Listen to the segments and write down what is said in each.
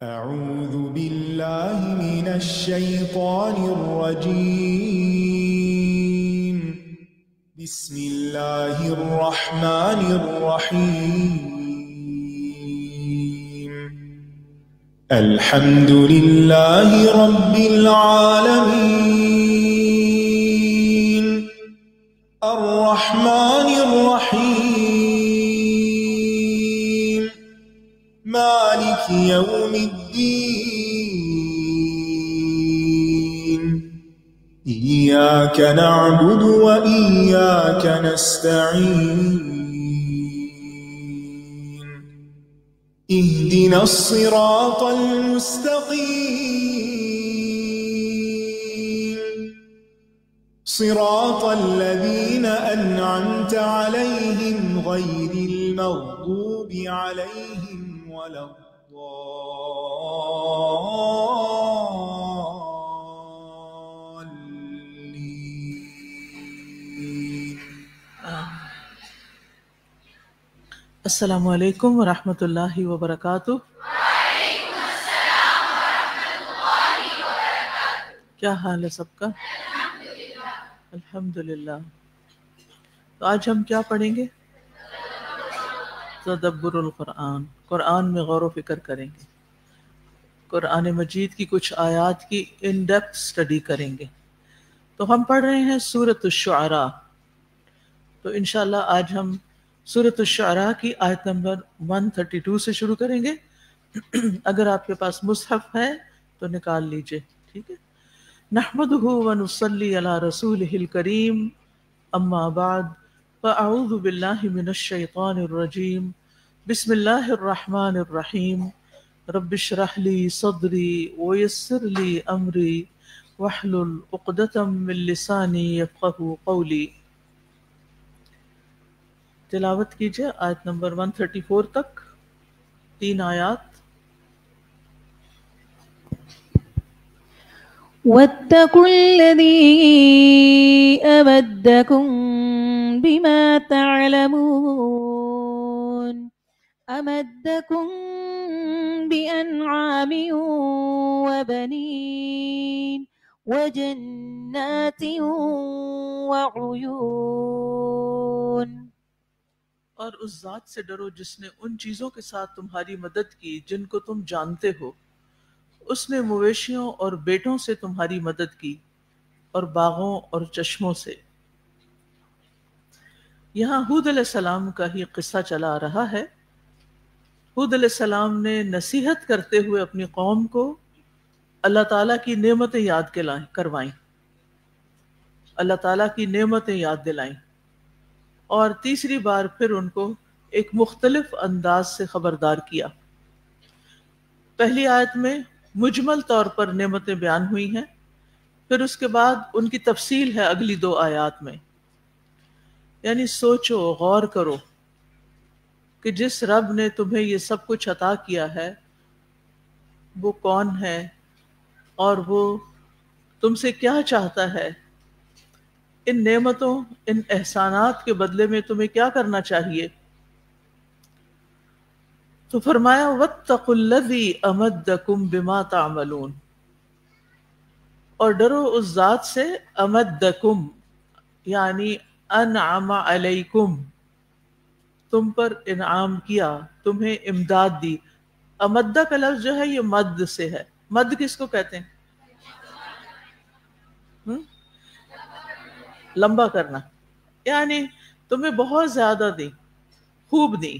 أعوذ بالله من الشيطان الرجيم. بسم الله الرحمن الرحيم. الحمد لله رب العالمين. الرحمن الرحيم. مالك يوم الدين. إياك نعبد وإياك نستعين. اهدنا الصراط المستقيم. صراط الذين أنعمت عليهم غير المغضوب عليهم ولا الضالين. السلام علیکم ورحمۃ اللہ وبرکاتہ۔ کیا حال ہے سب کا؟ الحمدللہ۔ تو آج ہم کیا پڑھیں گے؟ تدبر القرآن، قرآن میں غور و فکر کریں گے، قرآن مجید کی کچھ آیات کی ان ڈیپتھ اسٹڈی کریں گے۔ تو ہم پڑھ رہے ہیں سورۃ الشعراء۔ تو انشاءاللہ آج ہم سورۃ الشعراء کی آیت نمبر 132 سے شروع کریں گے۔ اگر آپ کے پاس مصحف ہے تو نکال لیجئے، ٹھیک ہے؟ نحمدہ ونصلی علی رسولہ الکریم، اما بعد فاعوذ باللہ من الشیطان الرجیم، بسم اللہ الرحمن الرحیم، رب اشرح لی صدری ویسر لی امری واحلل عقدۃ من لسانی یفقہوا قولی۔ تلاوت کیجئے آیت نمبر 134 تک، 3 آیات۔ واتقوا الذي أمدكم بما تعلمون أمدكم بأنعام وبنين وجنات وعيون۔ اور اس ذات سے ڈرو جس نے ان چیزوں کے ساتھ تمہاری مدد کی جن کو تم جانتے ہو، اس نے مویشیوں اور بیٹوں سے تمہاری مدد کی اور باغوں اور چشموں سے۔ یہاں ہود علیہ السلام کا ہی قصہ چلا آ رہا ہے۔ ہود علیہ السلام نے نصیحت کرتے ہوئے اپنی قوم کو اللہ تعالیٰ کی نعمتیں یاد کروائیں، اللہ تعالیٰ کی نعمتیں یاد دلائیں، اور تیسری بار پھر ان کو ایک مختلف انداز سے خبردار کیا۔ پہلی آیت میں مجمل طور پر نعمتیں بیان ہوئی ہیں، پھر اس کے بعد ان کی تفصیل ہے اگلی 2 آیات میں۔ یعنی سوچو، غور کرو کہ جس رب نے تمہیں یہ سب کچھ عطا کیا ہے وہ کون ہے، اور وہ تم سے کیا چاہتا ہے، ان نعمتوں، ان احسانات کے بدلے میں تمہیں کیا کرنا چاہیے۔ تو فرمایا واتقوا الذی امدکم بما تعملون، اور ڈرو اس ذات سے امدکم یعنی انعم علیکم، تم پر انعام کیا، تمہیں امداد دی۔ امدہ کا لفظ جو ہے یہ مد سے ہے۔ مد کس کو کہتے ہیں؟ لمبا کرنا، یعنی تمہیں بہت زیادہ دی، خوب دی۔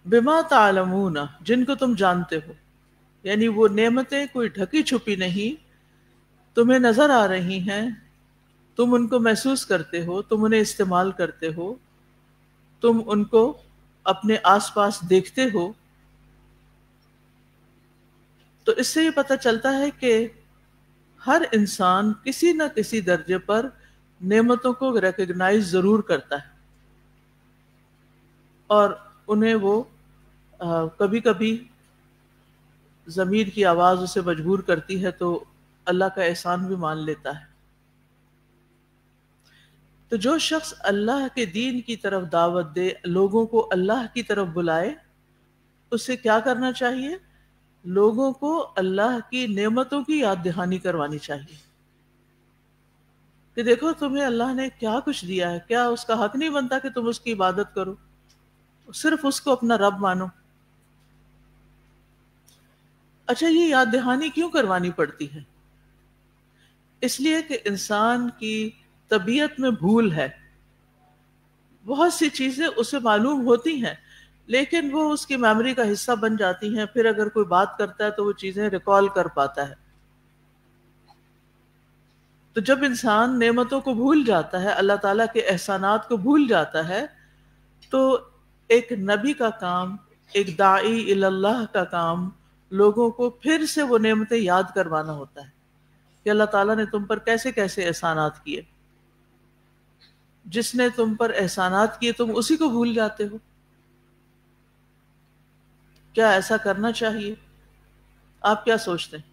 بما تعلمون، جن کو تم جانتے ہو، یعنی وہ نعمتیں کوئی ڈھکی چھپی نہیں، تمہیں نظر آ رہی ہیں، تم ان کو محسوس کرتے ہو، تم انہیں استعمال کرتے ہو، تم ان کو اپنے آس پاس دیکھتے ہو۔ تو اس سے یہ پتہ چلتا ہے کہ ہر انسان کسی نہ کسی درجے پر نعمتوں کو ریکگنائز ضرور کرتا ہے، اور انہیں وہ کبھی کبھی ضمیر کی آواز اسے مجبور کرتی ہے تو اللہ کا احسان بھی مان لیتا ہے۔ تو جو شخص اللہ کے دین کی طرف دعوت دے، لوگوں کو اللہ کی طرف بلائے، اسے کیا کرنا چاہیے؟ لوگوں کو اللہ کی نعمتوں کی یاد دہانی کروانی چاہیے کہ دیکھو تمہیں اللہ نے کیا کچھ دیا ہے، کیا اس کا حق نہیں بنتا کہ تم اس کی عبادت کرو، صرف اس کو اپنا رب مانو۔ اچھا، یہ یاد دہانی کیوں کروانی پڑتی ہے؟ اس لیے کہ انسان کی طبیعت میں بھول ہے، بہت سی چیزیں اسے معلوم ہوتی ہیں لیکن وہ اس کی میموری کا حصہ بن جاتی ہیں، پھر اگر کوئی بات کرتا ہے تو وہ چیزیں ریکال کر پاتا ہے۔ تو جب انسان نعمتوں کو بھول جاتا ہے، اللہ تعالیٰ کے احسانات کو بھول جاتا ہے، تو ایک نبی کا کام، ایک داعی اللہ کا کام لوگوں کو پھر سے وہ نعمتیں یاد کروانا ہوتا ہے کہ اللہ تعالیٰ نے تم پر کیسے کیسے احسانات کیے۔ جس نے تم پر احسانات کیے تم اسی کو بھول جاتے ہو۔ کیا ایسا کرنا چاہیے؟ آپ کیا سوچتے ہیں؟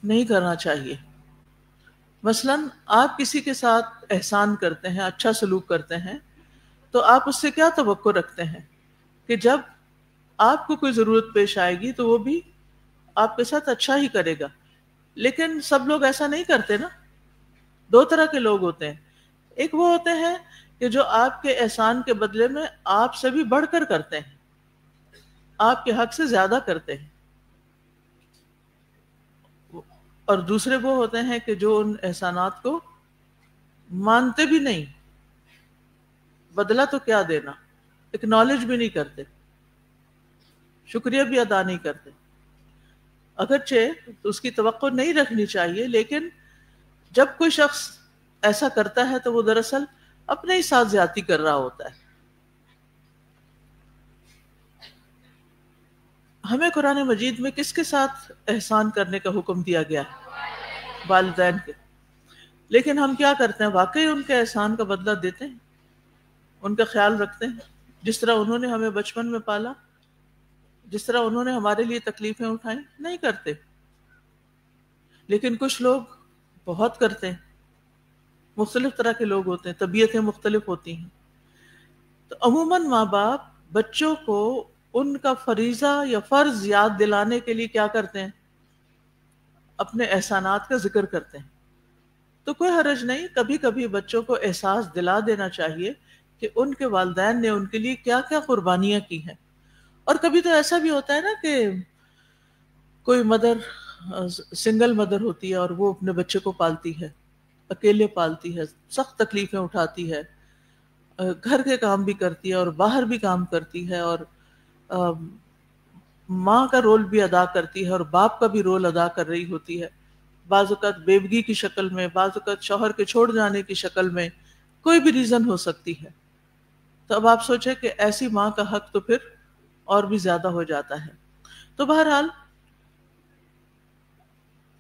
نہیں کرنا چاہیے۔ مثلاً آپ کسی کے ساتھ احسان کرتے ہیں، اچھا سلوک کرتے ہیں، تو آپ اس سے کیا توقع رکھتے ہیں کہ جب آپ کو کوئی ضرورت پیش آئے گی تو وہ بھی آپ کے ساتھ اچھا ہی کرے گا۔ لیکن سب لوگ ایسا نہیں کرتے نا۔ دو طرح کے لوگ ہوتے ہیں، ایک وہ ہوتے ہیں کہ جو آپ کے احسان کے بدلے میں آپ سے بھی بڑھ کر کرتے ہیں، آپ کے حق سے زیادہ کرتے ہیں، اور دوسرے وہ ہوتے ہیں کہ جو ان احسانات کو مانتے بھی نہیں، بدلہ تو کیا دینا، اکنالج بھی نہیں کرتے، شکریہ بھی ادا نہیں کرتے۔ اگرچہ اس کی توقع نہیں رکھنی چاہیے، لیکن جب کوئی شخص ایسا کرتا ہے تو وہ دراصل اپنے ہی ساتھ زیادتی کر رہا ہوتا ہے۔ ہمیں قرآن مجید میں کس کے ساتھ احسان کرنے کا حکم دیا گیا ہے؟ والدین کے۔ لیکن ہم کیا کرتے ہیں؟ واقعی ان کے احسان کا بدلہ دیتے ہیں، ان کا خیال رکھتے ہیں، جس طرح انہوں نے ہمیں بچپن میں پالا، جس طرح انہوں نے ہمارے لیے تکلیفیں اٹھائیں؟ نہیں کرتے۔ لیکن کچھ لوگ بہت کرتے ہیں، مختلف طرح کے لوگ ہوتے ہیں، طبیعتیں مختلف ہوتی ہیں۔ تو عموماً ماں باپ بچوں کو ان کا فریضہ یا فرض یاد دلانے کے لیے کیا کرتے ہیں؟ اپنے احسانات کا ذکر کرتے ہیں۔ تو کوئی حرج نہیں، کبھی کبھی بچوں کو احساس دلا دینا چاہیے کہ ان کے والدین نے ان کے لیے کیا کیا قربانیاں کی ہیں۔ اور کبھی تو ایسا بھی ہوتا ہے نا کہ کوئی مدر سنگل مدر ہوتی ہے اور وہ اپنے بچے کو پالتی ہے، اکیلے پالتی ہے، سخت تکلیفیں اٹھاتی ہے، گھر کے کام بھی کرتی ہے اور باہر بھی کام کرتی ہے، اور ماں کا رول بھی ادا کرتی ہے اور باپ کا بھی رول ادا کر رہی ہوتی ہے، بعض اوقات بیوگی کی شکل میں، بعض اوقات شوہر کے چھوڑ جانے کی شکل میں، کوئی بھی ریزن ہو سکتی ہے۔ تو اب آپ سوچیں کہ ایسی ماں کا حق تو پھر اور بھی زیادہ ہو جاتا ہے۔ تو بہرحال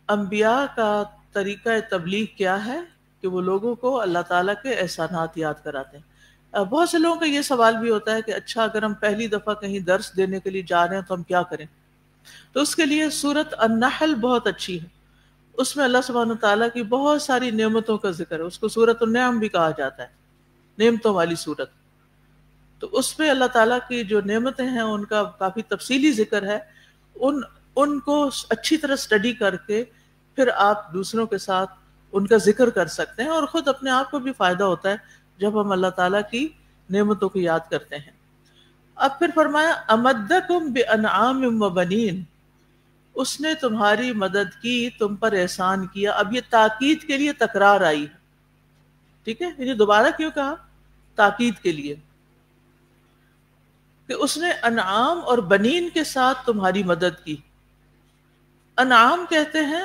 انبیاء کا طریقہ تبلیغ کیا ہے کہ وہ لوگوں کو اللہ تعالیٰ کے احسانات یاد کراتے ہیں۔ بہت سے لوگوں کا یہ سوال بھی ہوتا ہے کہ اچھا اگر ہم پہلی دفعہ کہیں درس دینے کے لیے جا رہے ہیں تو ہم کیا کریں؟ تو اس کے لیے سورۃ النحل بہت اچھی ہے، اس میں اللہ سبحانہ تعالیٰ کی بہت ساری نعمتوں کا ذکر ہے، اس کو سورۃ النعم بھی کہا جاتا ہے، نعمتوں والی سورت۔ تو اس میں اللہ تعالیٰ کی جو نعمتیں ہیں ان کا کافی تفصیلی ذکر ہے، ان کو اچھی طرح اسٹڈی کر کے پھر آپ دوسروں کے ساتھ ان کا ذکر کر سکتے ہیں، اور خود اپنے آپ کو بھی فائدہ ہوتا ہے جب ہم اللہ تعالیٰ کی نعمتوں کو یاد کرتے ہیں۔ اب پھر فرمایا امدکم بانعام وبنین، اس نے تمہاری مدد کی، تم پر احسان کیا۔ اب یہ تاکید کے لیے تکرار آئی ہے، ٹھیک ہے، یعنی دوبارہ کیوں کہا؟ تاکید کے لیے کہ اس نے انعام اور بنین کے ساتھ تمہاری مدد کی۔ انعام کہتے ہیں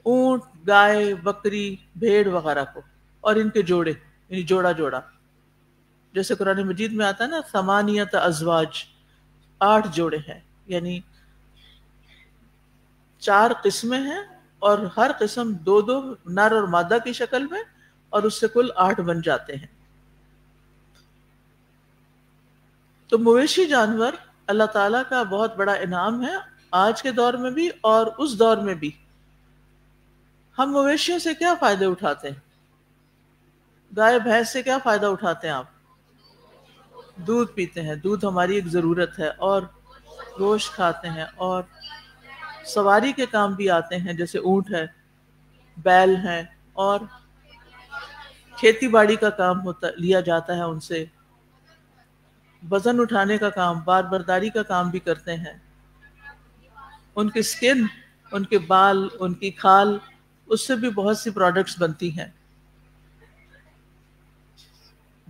اونٹ، گائے، بکری، بھیڑ وغیرہ کو، اور ان کے جوڑے، یعنی جوڑا جوڑا، جیسے قرآن مجید میں آتا ہے نا ثمانیت ازواج، 8 جوڑے ہیں، یعنی 4 قسمیں ہیں اور ہر قسم 2 نر اور مادہ کی شکل میں، اور اس سے کل 8 بن جاتے ہیں۔ تو مویشی جانور اللہ تعالیٰ کا بہت بڑا انعام ہے، آج کے دور میں بھی اور اس دور میں بھی۔ ہم مویشیوں سے کیا فائدے اٹھاتے ہیں؟ گائے بھینس سے کیا فائدہ اٹھاتے ہیں آپ؟ دودھ پیتے ہیں، دودھ ہماری ایک ضرورت ہے، اور گوشت کھاتے ہیں، اور سواری کے کام بھی آتے ہیں، جیسے اونٹ ہے، بیل ہیں، اور کھیتی باڑی کا کام ہوتا لیا جاتا ہے ان سے، وزن اٹھانے کا کام، بار برداری کا کام بھی کرتے ہیں۔ ان کی سکن، ان کے بال، ان کی کھال، اس سے بھی بہت سی پروڈکٹس بنتی ہیں۔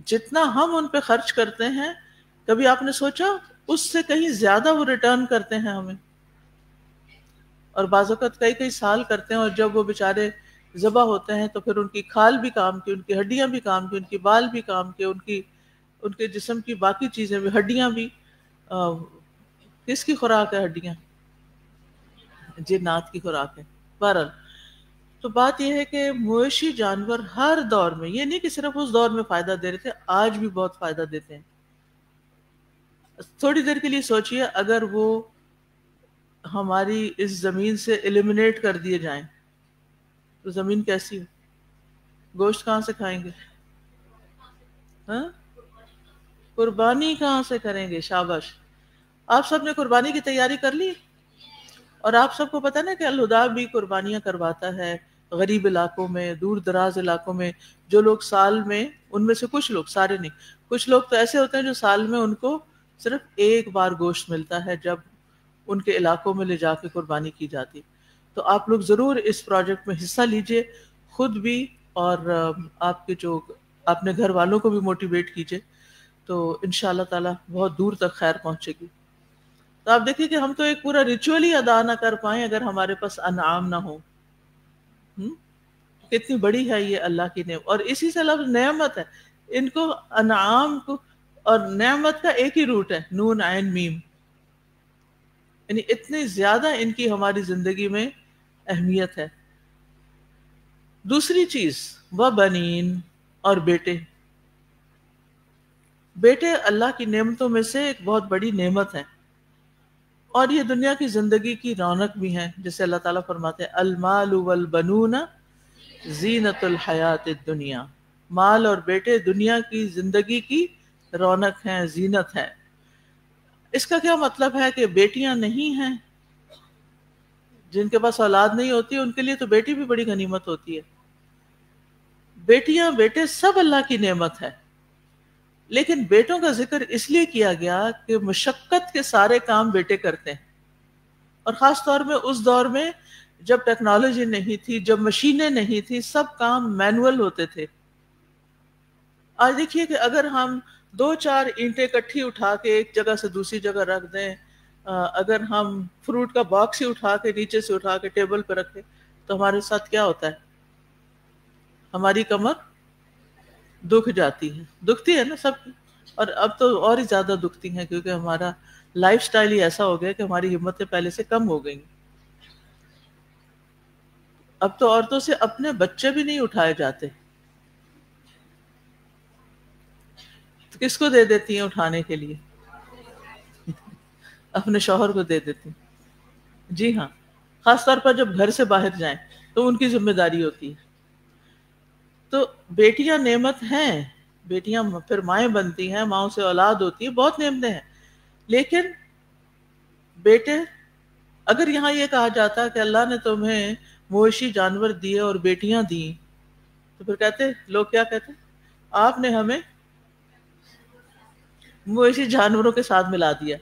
جتنا ہم ان پہ خرچ کرتے ہیں، کبھی آپ نے سوچا اس سے کہیں زیادہ وہ ریٹرن کرتے ہیں ہمیں، اور بعض اوقات کئی کئی سال کرتے ہیں، اور جب وہ بیچارے ذبح ہوتے ہیں تو پھر ان کی کھال بھی کام کی، ان کی ہڈیاں بھی کام کی، ان کی بال بھی کام کے، ان کے جسم کی باقی چیزیں بھی، ہڈیاں بھی۔ کس کی خوراک ہے ہڈیاں؟ جنات کی خوراک ہے۔ بہرحال تو بات یہ ہے کہ مویشی جانور ہر دور میں، یہ نہیں کہ صرف اس دور میں فائدہ دے رہے تھے، آج بھی بہت فائدہ دیتے ہیں۔ تھوڑی دیر کے لیے سوچئے، اگر وہ ہماری اس زمین سے ایلیمنیٹ کر دیے جائیں تو زمین کیسی ہو؟ گوشت کہاں سے کھائیں گے؟ ہاں؟ قربانی کہاں سے کریں گے؟ شاباش، آپ سب نے قربانی کی تیاری کر لی؟ اور آپ سب کو پتہ نا کہ الہدا بھی قربانیاں کرواتا ہے غریب علاقوں میں، دور دراز علاقوں میں۔ جو لوگ سال میں، ان میں سے کچھ لوگ، سارے نہیں، کچھ لوگ تو ایسے ہوتے ہیں جو سال میں ان کو صرف ایک بار گوشت ملتا ہے، جب ان کے علاقوں میں لے جا کے قربانی کی جاتی۔ تو آپ لوگ ضرور اس پروجیکٹ میں حصہ لیجئے، خود بھی، اور آپ کے جو اپنے گھر والوں کو بھی موٹیویٹ کیجئے، تو انشاءاللہ تعالی بہت دور تک خیر پہنچے گی۔ تو آپ دیکھیں کہ ہم تو ایک پورا ریچول ہی ادا نہ کر پائیں اگر ہمارے پاس انعام نہ ہو۔ کتنی بڑی ہے یہ اللہ کی نعمت، اور اسی سے لفظ نعمت ہے، ان کو انعام کو، اور نعمت کا ایک ہی روٹ ہے، نون عین میم، یعنی اتنی زیادہ ان کی ہماری زندگی میں اہمیت ہے۔ دوسری چیز، وبنین، اور بیٹے۔ بیٹے اللہ کی نعمتوں میں سے ایک بہت بڑی نعمت ہے، اور یہ دنیا کی زندگی کی رونق بھی ہیں، جیسے اللہ تعالیٰ فرماتے ہیں المال والبنون زینت الحیات الدنیا، مال اور بیٹے دنیا کی زندگی کی رونق ہیں، زینت ہے۔ اس کا کیا مطلب ہے کہ بیٹیاں نہیں ہیں؟ جن کے پاس اولاد نہیں ہوتی ان کے لیے تو بیٹی بھی بڑی غنیمت ہوتی ہے۔ بیٹیاں بیٹے سب اللہ کی نعمت ہے، لیکن بیٹوں کا ذکر اس لیے کیا گیا کہ مشقت کے سارے کام بیٹے کرتے ہیں، اور خاص طور میں اس دور میں جب ٹیکنالوجی نہیں تھی، جب مشینیں نہیں تھی، سب کام مینول ہوتے تھے۔ آج دیکھیے کہ اگر ہم 2-4 اینٹیں اکٹھی اٹھا کے ایک جگہ سے دوسری جگہ رکھ دیں، اگر ہم فروٹ کا باکس ہی اٹھا کے نیچے سے اٹھا کے ٹیبل پہ رکھیں، تو ہمارے ساتھ کیا ہوتا ہے؟ ہماری کمر دکھ جاتی ہے، دکھتی ہے نا سب کی، اور اب تو اور ہی زیادہ دکھتی ہیں، کیونکہ ہمارا لائف سٹائل ہی ایسا ہو گیا کہ ہماری ہمتیں پہلے سے کم ہو گئی۔ اب تو عورتوں سے اپنے بچے بھی نہیں اٹھائے جاتے، تو کس کو دے دیتی ہیں اٹھانے کے لیے؟ اپنے شوہر کو دے دیتی ہیں۔ جی ہاں، خاص طور پر جب گھر سے باہر جائیں تو ان کی ذمہ داری ہوتی ہے۔ تو بیٹیاں نعمت ہیں، بیٹیاں پھر مائیں بنتی ہیں، ماؤں سے اولاد ہوتی ہے، بہت نعمتیں ہیں، لیکن بیٹے، اگر یہاں یہ کہا جاتا کہ اللہ نے تمہیں مویشی جانور دیے اور بیٹیاں دیں، تو پھر کہتے لوگ، کیا کہتے؟ آپ نے ہمیں مویشی جانوروں کے ساتھ ملا دیا،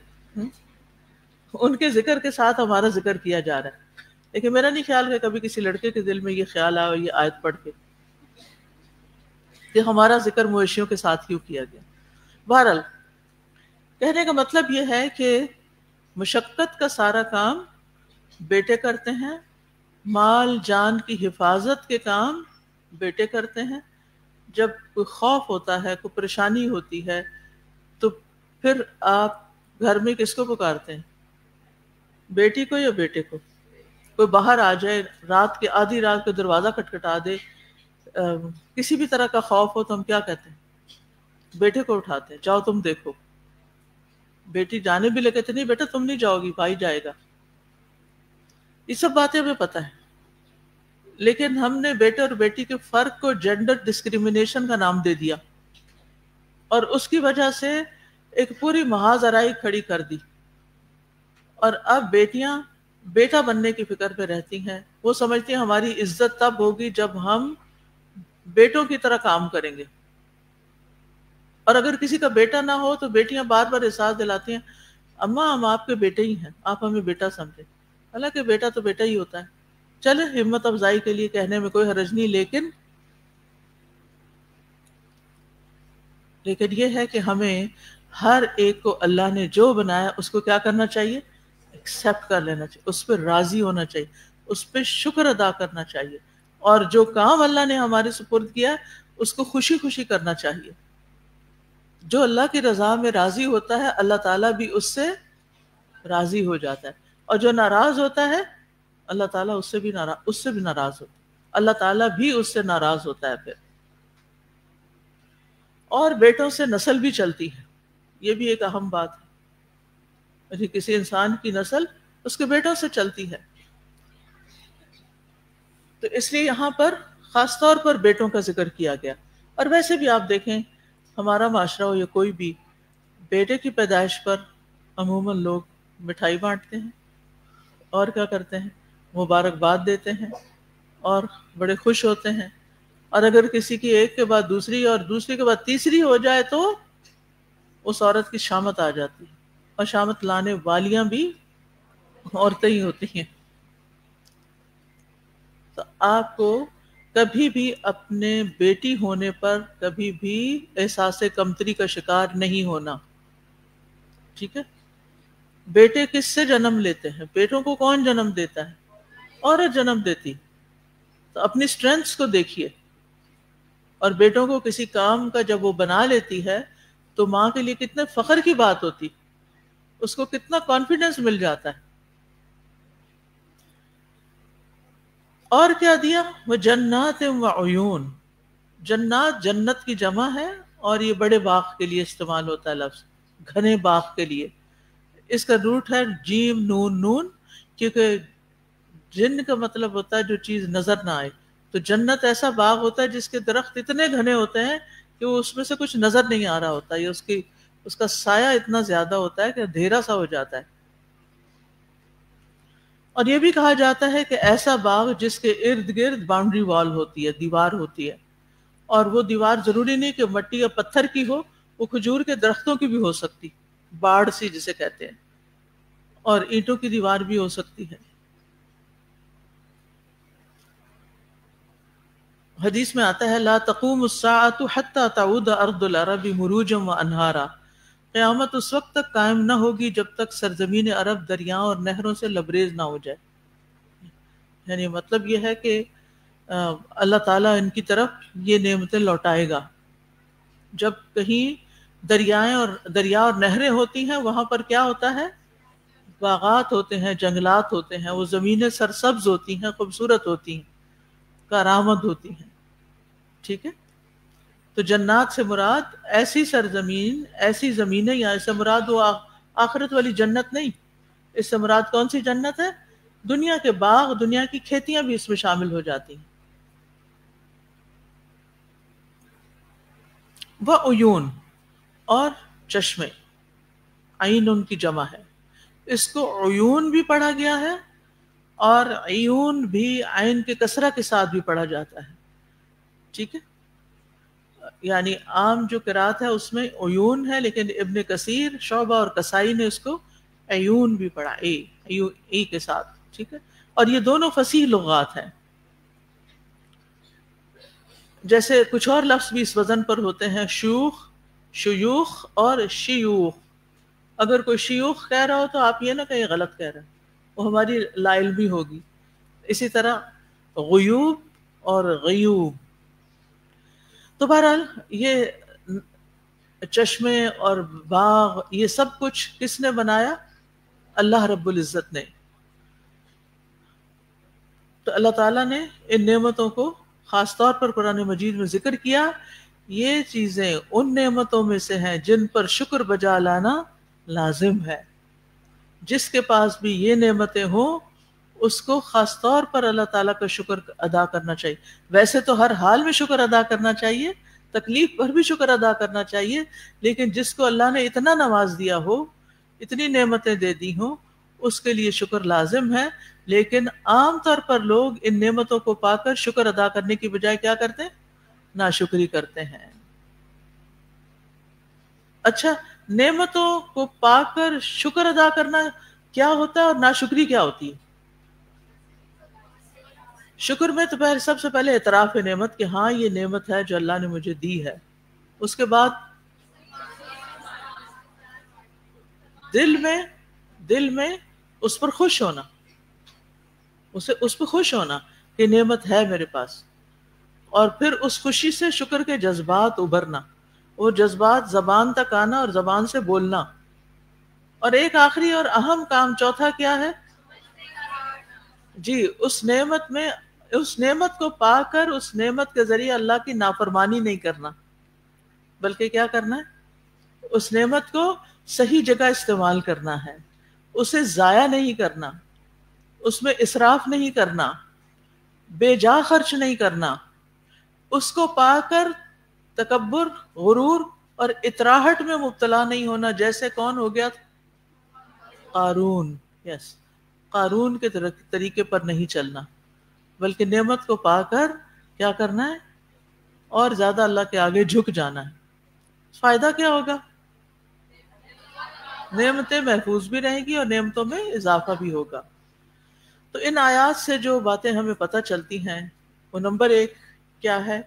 ان کے ذکر کے ساتھ ہمارا ذکر کیا جا رہا ہے۔ لیکن میرا نہیں خیال کہ کبھی کسی لڑکے کے دل میں یہ خیال آیا، یہ آیت پڑھ کے، کہ ہمارا ذکر مویشیوں کے ساتھ کیوں کیا گیا۔ بہرحال کہنے کا مطلب یہ ہے کہ مشقت کا سارا کام بیٹے کرتے ہیں، مال جان کی حفاظت کے کام بیٹے کرتے ہیں۔ جب کوئی خوف ہوتا ہے، کوئی پریشانی ہوتی ہے، تو پھر آپ گھر میں کس کو پکارتے ہیں؟ بیٹی کو یا بیٹے کو؟ کوئی باہر آ جائے، رات کے آدھی رات کو دروازہ کھٹکھٹا دے، کسی بھی طرح کا خوف ہو، تو ہم کیا کہتے ہیں؟ بیٹے کو اٹھاتے ہیں، جاؤ تم دیکھو۔ بیٹی جانے بھی لگے تو نہیں بیٹا تم نہیں جاؤ گی، بھائی جائے گا۔ یہ سب باتیں ہمیں پتہ ہے، لیکن ہم نے بیٹے اور بیٹی کے فرق کو جینڈر ڈسکریمنیشن کا نام دے دیا، اور اس کی وجہ سے ایک پوری محاذ آرائی کھڑی کر دی اور اب بیٹیاں بیٹا بننے کی فکر پہ رہتی ہیں. وہ سمجھتی ہیں ہماری عزت تب ہوگی جب ہم بیٹوں کی طرح کام کریں گے. اور اگر کسی کا بیٹا نہ ہو تو بیٹیاں بار بار احساس دلاتی ہیں اماں ہم آپ کے بیٹے ہی ہیں، آپ ہمیں بیٹا سمجھیں. حالانکہ بیٹا تو بیٹا ہی ہوتا ہے. چلے ہمت افزائی کے لیے کہنے میں کوئی حرج نہیں، لیکن یہ ہے کہ ہمیں ہر ایک کو اللہ نے جو بنایا اس کو کیا کرنا چاہیے؟ ایکسپٹ کر لینا چاہیے، اس پہ راضی ہونا چاہیے، اس پہ شکر ادا کرنا چاہیے، اور جو کام اللہ نے ہمارے سپرد کیا ہے اس کو خوشی خوشی کرنا چاہیے. جو اللہ کی رضا میں راضی ہوتا ہے اللہ تعالیٰ بھی اس سے راضی ہو جاتا ہے، اور جو ناراض ہوتا ہے اللہ تعالیٰ اس سے بھی ناراض ہوتا ہے، اللہ تعالیٰ بھی اس سے ناراض ہوتا ہے. پھر اور بیٹوں سے نسل بھی چلتی ہے، یہ بھی ایک اہم بات ہے. کسی انسان کی نسل اس کے بیٹوں سے چلتی ہے. تو اس لیے یہاں پر خاص طور پر بیٹوں کا ذکر کیا گیا. اور ویسے بھی آپ دیکھیں ہمارا معاشرہ ہو یا کوئی بھی، بیٹے کی پیدائش پر عموماً لوگ مٹھائی بانٹتے ہیں اور کیا کرتے ہیں، مبارکباد دیتے ہیں اور بڑے خوش ہوتے ہیں. اور اگر کسی کی ایک کے بعد دوسری اور دوسری کے بعد تیسری ہو جائے تو اس عورت کی شامت آ جاتی ہے، اور شامت لانے والیاں بھی عورتیں ہی ہوتی ہیں. تو آپ کو کبھی بھی اپنے بیٹی ہونے پر کبھی بھی احساس کمتری کا شکار نہیں ہونا. ٹھیک ہے؟ بیٹے کس سے جنم لیتے ہیں؟ بیٹوں کو کون جنم دیتا ہے؟ عورت جنم دیتی. تو اپنی سٹرینتھس کو دیکھیے. اور بیٹوں کو کسی کام کا جب وہ بنا لیتی ہے تو ماں کے لیے کتنے فخر کی بات ہوتی، اس کو کتنا کانفیڈنس مل جاتا ہے. اور کیا دیا؟ وہ جنات و عیون. جنات جنت کی جمع ہے، اور یہ بڑے باغ کے لیے استعمال ہوتا ہے لفظ، گھنے باغ کے لیے. اس کا روٹ ہے جیم نون نون، کیونکہ جن کا مطلب ہوتا ہے جو چیز نظر نہ آئے. تو جنت ایسا باغ ہوتا ہے جس کے درخت اتنے گھنے ہوتے ہیں کہ وہ اس میں سے کچھ نظر نہیں آ رہا ہوتا، یا اس کا سایہ اتنا زیادہ ہوتا ہے کہ اندھیرا سا ہو جاتا ہے. اور یہ بھی کہا جاتا ہے کہ ایسا باغ جس کے ارد گرد باؤنڈری وال ہوتی ہے، دیوار ہوتی ہے، اور وہ دیوار ضروری نہیں کہ مٹی یا پتھر کی ہو، وہ کھجور کے درختوں کی بھی ہو سکتی، باڑ سی جسے کہتے ہیں، اور اینٹوں کی دیوار بھی ہو سکتی ہے. حدیث میں آتا ہے لا تقوم الساعة حتى تعود ارض العرب مروجا وانہارا. قیامت اس وقت تک قائم نہ ہوگی جب تک سرزمین عرب دریاؤں اور نہروں سے لبریز نہ ہو جائے. یعنی مطلب یہ ہے کہ اللہ تعالیٰ ان کی طرف یہ نعمتیں لوٹائے گا. جب کہیں دریا اور نہریں ہوتی ہیں وہاں پر کیا ہوتا ہے؟ باغات ہوتے ہیں، جنگلات ہوتے ہیں، وہ زمینیں سرسبز ہوتی ہیں، خوبصورت ہوتی ہیں، کارآمد ہوتی ہیں. ٹھیک ہے؟ تو جنات سے مراد ایسی سرزمین، ایسی زمینیں، یا اس سے مراد وہ آخرت والی جنت نہیں. اس سے مراد کون سی جنت ہے؟ دنیا کے باغ، دنیا کی کھیتیاں بھی اس میں شامل ہو جاتی ہیں. وہ عیون اور چشمے، عین ان کی جمع ہے. اس کو عیون بھی پڑھا گیا ہے اور عیون بھی عین کے کسرہ کے ساتھ بھی پڑھا جاتا ہے. ٹھیک ہے؟ یعنی عام جو قرات ہے اس میں عیون ہے، لیکن ابن کثیر، شعبہ اور کسائی نے اس کو عیون بھی پڑھا، ای کے ساتھ. ٹھیک ہے؟ اور یہ دونوں فصیح لغات ہیں. جیسے کچھ اور لفظ بھی اس وزن پر ہوتے ہیں، شیوخ، شیوخ اور شیوخ. اگر کوئی شیوخ کہہ رہا ہو تو آپ یہ نہ کہیں غلط کہہ رہے ہیں، وہ ہماری لا علمی ہوگی. اسی طرح غیوب اور غیوب. تو بہرحال یہ چشمے اور باغ یہ سب کچھ کس نے بنایا؟ اللہ رب العزت نے. تو اللہ تعالیٰ نے ان نعمتوں کو خاص طور پر قرآن مجید میں ذکر کیا. یہ چیزیں ان نعمتوں میں سے ہیں جن پر شکر بجا لانا لازم ہے. جس کے پاس بھی یہ نعمتیں ہوں اس کو خاص طور پر اللہ تعالیٰ کا شکر ادا کرنا چاہیے. ویسے تو ہر حال میں شکر ادا کرنا چاہیے، تکلیف پر بھی شکر ادا کرنا چاہیے، لیکن جس کو اللہ نے اتنا نواز دیا ہو، اتنی نعمتیں دے دی ہوں، اس کے لیے شکر لازم ہے، لیکن عام طور پر لوگ ان نعمتوں کو پا کر شکر ادا کرنے کی بجائے کیا کرتے ہیں؟ ناشکری کرتے ہیں۔ اچھا، نعمتوں کو پا کر شکر ادا کرنا کیا ہوتا ہے اور ناشکری کیا ہوتی ہے؟ شکر میں تو سب سے پہلے اعتراف نعمت کہ ہاں یہ نعمت ہے جو اللہ نے مجھے دی ہے، اس کے بعد دل میں اس پر خوش ہونا، اس پہ خوش ہونا کہ نعمت ہے میرے پاس، اور پھر اس خوشی سے شکر کے جذبات ابھرنا، وہ جذبات زبان تک آنا اور زبان سے بولنا، اور ایک آخری اور اہم کام چوتھا کیا ہے؟ جی، اس نعمت کو پا کر اس نعمت کے ذریعے اللہ کی نافرمانی نہیں کرنا، بلکہ کیا کرنا ہے؟ اس نعمت کو صحیح جگہ استعمال کرنا ہے، اسے ضائع نہیں کرنا، اس میں اسراف نہیں کرنا، بے جا خرچ نہیں کرنا، اس کو پا کر تکبر، غرور اور اطراحٹ میں مبتلا نہیں ہونا، جیسے کون ہو گیا؟ قارون۔ یس، قارون کے طریقے پر نہیں چلنا، بلکہ نعمت کو پا کر کیا کرنا ہے؟ اور زیادہ اللہ کے آگے جھک جانا ہے۔ فائدہ کیا ہوگا؟ نعمتیں محفوظ بھی رہیں گی اور نعمتوں میں اضافہ بھی ہوگا۔ تو ان آیات سے جو باتیں ہمیں پتہ چلتی ہیں وہ نمبر 1 کیا ہے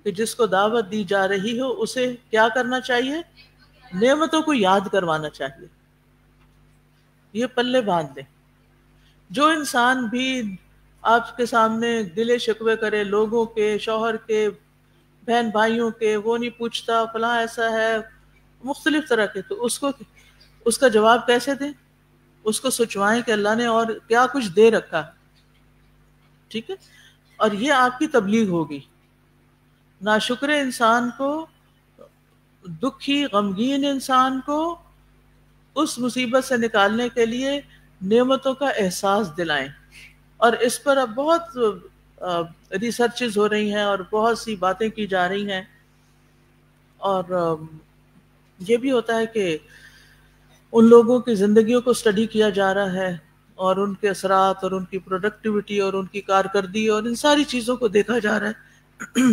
کہ جس کو دعوت دی جا رہی ہو اسے کیا کرنا چاہیے؟ نعمتوں کو یاد کروانا چاہیے، یہ پلے باندھ دیں۔ جو انسان بھی آپ کے سامنے گلے شکوے کرے لوگوں کے، شوہر کے، بہن بھائیوں کے، وہ نہیں پوچھتا فلاں ایسا ہے، مختلف طرح کے، تو اس کا جواب کیسے دیں؟ اس کو سوچوائیں کہ اللہ نے اور کیا کچھ دے رکھا ہے، ٹھیک ہے؟ اور یہ آپ کی تبلیغ ہوگی۔ ناشکر انسان کو، دکھی غمگین انسان کو اس مصیبت سے نکالنے کے لیے نعمتوں کا احساس دلائیں، اور اس پر اب بہت ریسرچز ہو رہی ہیں اور بہت سی باتیں کی جا رہی ہیں، اور یہ بھی ہوتا ہے کہ ان لوگوں کی زندگیوں کو اسٹڈی کیا جا رہا ہے اور ان کے اثرات اور ان کی پروڈکٹیوٹی اور ان کی کارکردگی اور ان ساری چیزوں کو دیکھا جا رہا ہے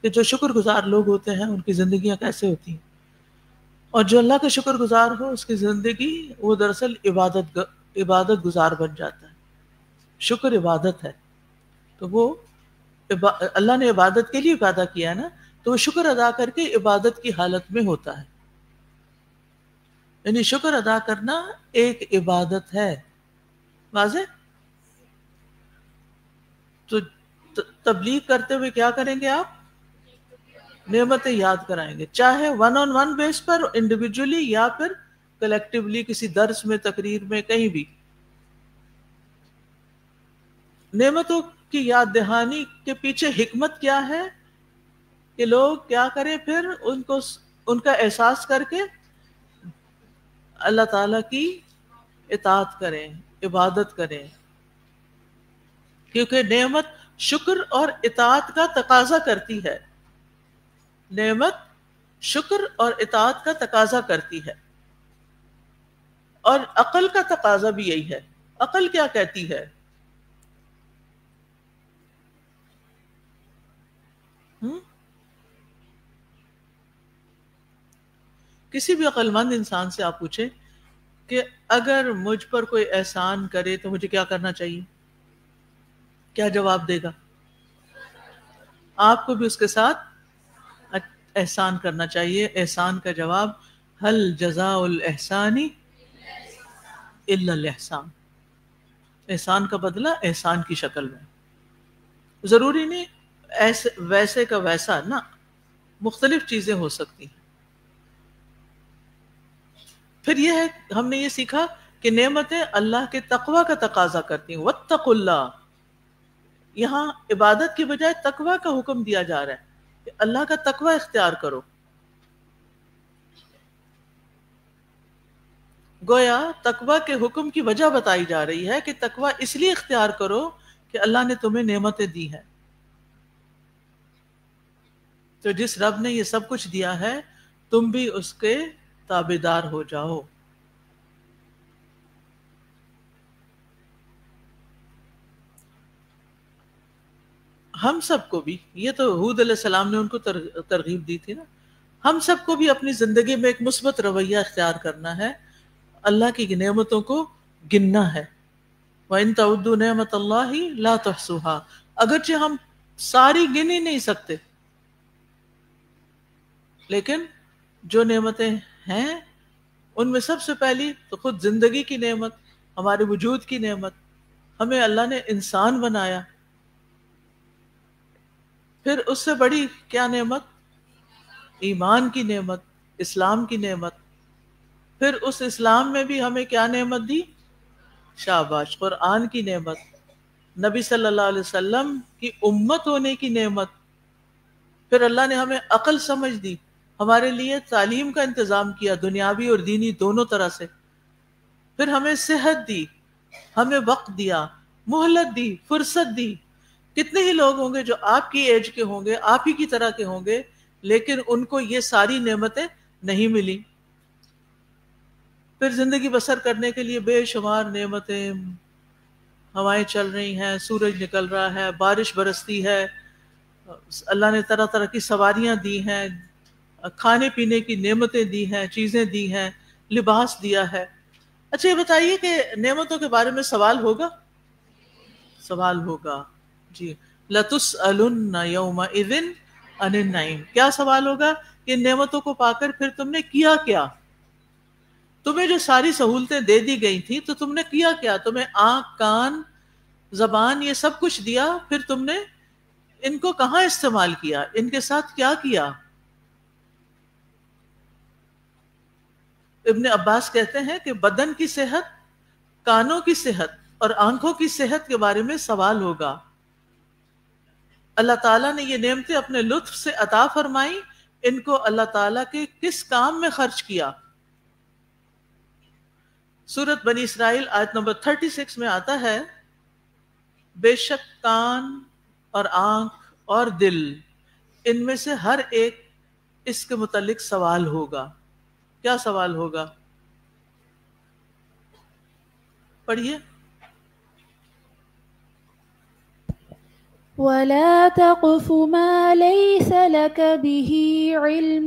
کہ جو شکر گزار لوگ ہوتے ہیں ان کی زندگیاں کیسے ہوتی ہیں، اور جو اللہ کا شکر گزار ہو اس کی زندگی وہ دراصل عبادت گزار بن جاتا ہے۔ شکر عبادت ہے، تو وہ اللہ نے عبادت کے لیے پیدا کیا ہے نا، تو وہ شکر ادا کر کے عبادت کی حالت میں ہوتا ہے، یعنی شکر ادا کرنا ایک عبادت ہے۔ واضح؟ تو تبلیغ کرتے ہوئے کیا کریں گے آپ؟ نعمتیں یاد کرائیں گے، چاہے 1-on-1 بیس پر، انڈیویجولی، یا پھر کلیکٹیولی کسی درس میں، تقریر میں، کہیں بھی۔ نعمتوں کی یاد دہانی کے پیچھے حکمت کیا ہے کہ لوگ کیا کریں؟ پھر ان کا احساس کر کے اللہ تعالی کی اطاعت کریں، عبادت کریں، کیونکہ نعمت شکر اور اطاعت کا تقاضا کرتی ہے۔ نعمت شکر اور اطاعت کا تقاضا کرتی ہے، اور عقل کا تقاضا بھی یہی ہے۔ عقل کیا کہتی ہے؟ کسی بھی عقل مند انسان سے آپ پوچھیں کہ اگر مجھ پر کوئی احسان کرے تو مجھے کیا کرنا چاہیے، کیا جواب دے گا؟ آپ کو بھی اس کے ساتھ احسان کرنا چاہیے۔ احسان کا جواب هل جزاء الاحسان الا الاحسان، احسان کا بدلہ احسان کی شکل میں، ضروری نہیں ویسے کا ویسا، نہ، مختلف چیزیں ہو سکتی ہیں۔ پھر یہ ہے ہم نے یہ سیکھا کہ نعمتیں اللہ کے تقوی کا تقاضا کرتی ہیں۔ واتقوا اللہ، یہاں عبادت کی بجائے تقوی کا حکم دیا جا رہا ہے کہ اللہ کا تقوی اختیار کرو۔ گویا تقوی کے حکم کی وجہ بتائی جا رہی ہے کہ تقوی اس لیے اختیار کرو کہ اللہ نے تمہیں نعمتیں دی ہیں، تو جس رب نے یہ سب کچھ دیا ہے تم بھی اس کے تابعدار ہو جاؤ۔ ہم سب کو بھی، یہ تو ہود علیہ السلام نے ان کو ترغیب دی تھی نا، ہم سب کو بھی اپنی زندگی میں ایک مثبت رویہ اختیار کرنا ہے، اللہ کی نعمتوں کو گننا ہے۔ وَإِن تَعُدُّوا نِعْمَتَ اللَّهِ لَا تُحْصُوهَا، اگرچہ ہم ساری گن ہی نہیں سکتے، لیکن جو نعمتیں ہیں ان میں سب سے پہلی تو خود زندگی کی نعمت، ہمارے وجود کی نعمت، ہمیں اللہ نے انسان بنایا، پھر اس سے بڑی کیا نعمت؟ ایمان کی نعمت، اسلام کی نعمت، پھر اس اسلام میں بھی ہمیں کیا نعمت دی؟ شاباش، قرآن کی نعمت، نبی صلی اللہ علیہ وسلم کی امت ہونے کی نعمت، پھر اللہ نے ہمیں عقل سمجھ دی، ہمارے لیے تعلیم کا انتظام کیا، دنیاوی اور دینی دونوں طرح سے، پھر ہمیں صحت دی، ہمیں وقت دیا، مہلت دی، فرصت دی۔ کتنے ہی لوگ ہوں گے جو آپ کی ایج کے ہوں گے، آپ ہی کی طرح کے ہوں گے، لیکن ان کو یہ ساری نعمتیں نہیں ملی۔ پھر زندگی بسر کرنے کے لیے بے شمار نعمتیں، ہوائیں چل رہی ہیں، سورج نکل رہا ہے، بارش برستی ہے، اللہ نے طرح طرح کی سواریاں دی ہیں، کھانے پینے کی نعمتیں دی ہیں، چیزیں دی ہیں، لباس دیا ہے۔ اچھا یہ بتائیے کہ نعمتوں کے بارے میں سوال ہوگا؟ سوال ہوگا جی، لَتُسْأَلُنَّ يَوْمَئِذٍ عَنِ النَّعِيمِ، کیا سوال ہوگا کہ نعمتوں کو پا کر پھر تم نے کیا کیا؟ تمہیں جو ساری سہولتیں دے دی گئی تھی تو تم نے کیا کیا؟ تمہیں آنکھ، کان، زبان، یہ سب کچھ دیا، پھر تم نے ان کو کہاں استعمال کیا؟ ان کے ساتھ کیا کیا؟ ابن عباس کہتے ہیں کہ بدن کی صحت، کانوں کی صحت اور آنکھوں کی صحت کے بارے میں سوال ہوگا۔ اللہ تعالیٰ نے یہ نعمتیں اپنے لطف سے عطا فرمائی، ان کو اللہ تعالیٰ کے کس کام میں خرچ کیا؟ سورۃ بنی اسرائیل آیت نمبر 36 میں آتا ہے، بے شک کان اور آنکھ اور دل، ان میں سے ہر ایک اس کے متعلق سوال ہوگا۔ کیا سوال ہوگا؟ پڑھیے۔ وَلَا تَقْفُ مَا لَيْسَ لَكَ بِهِ عِلْمٌ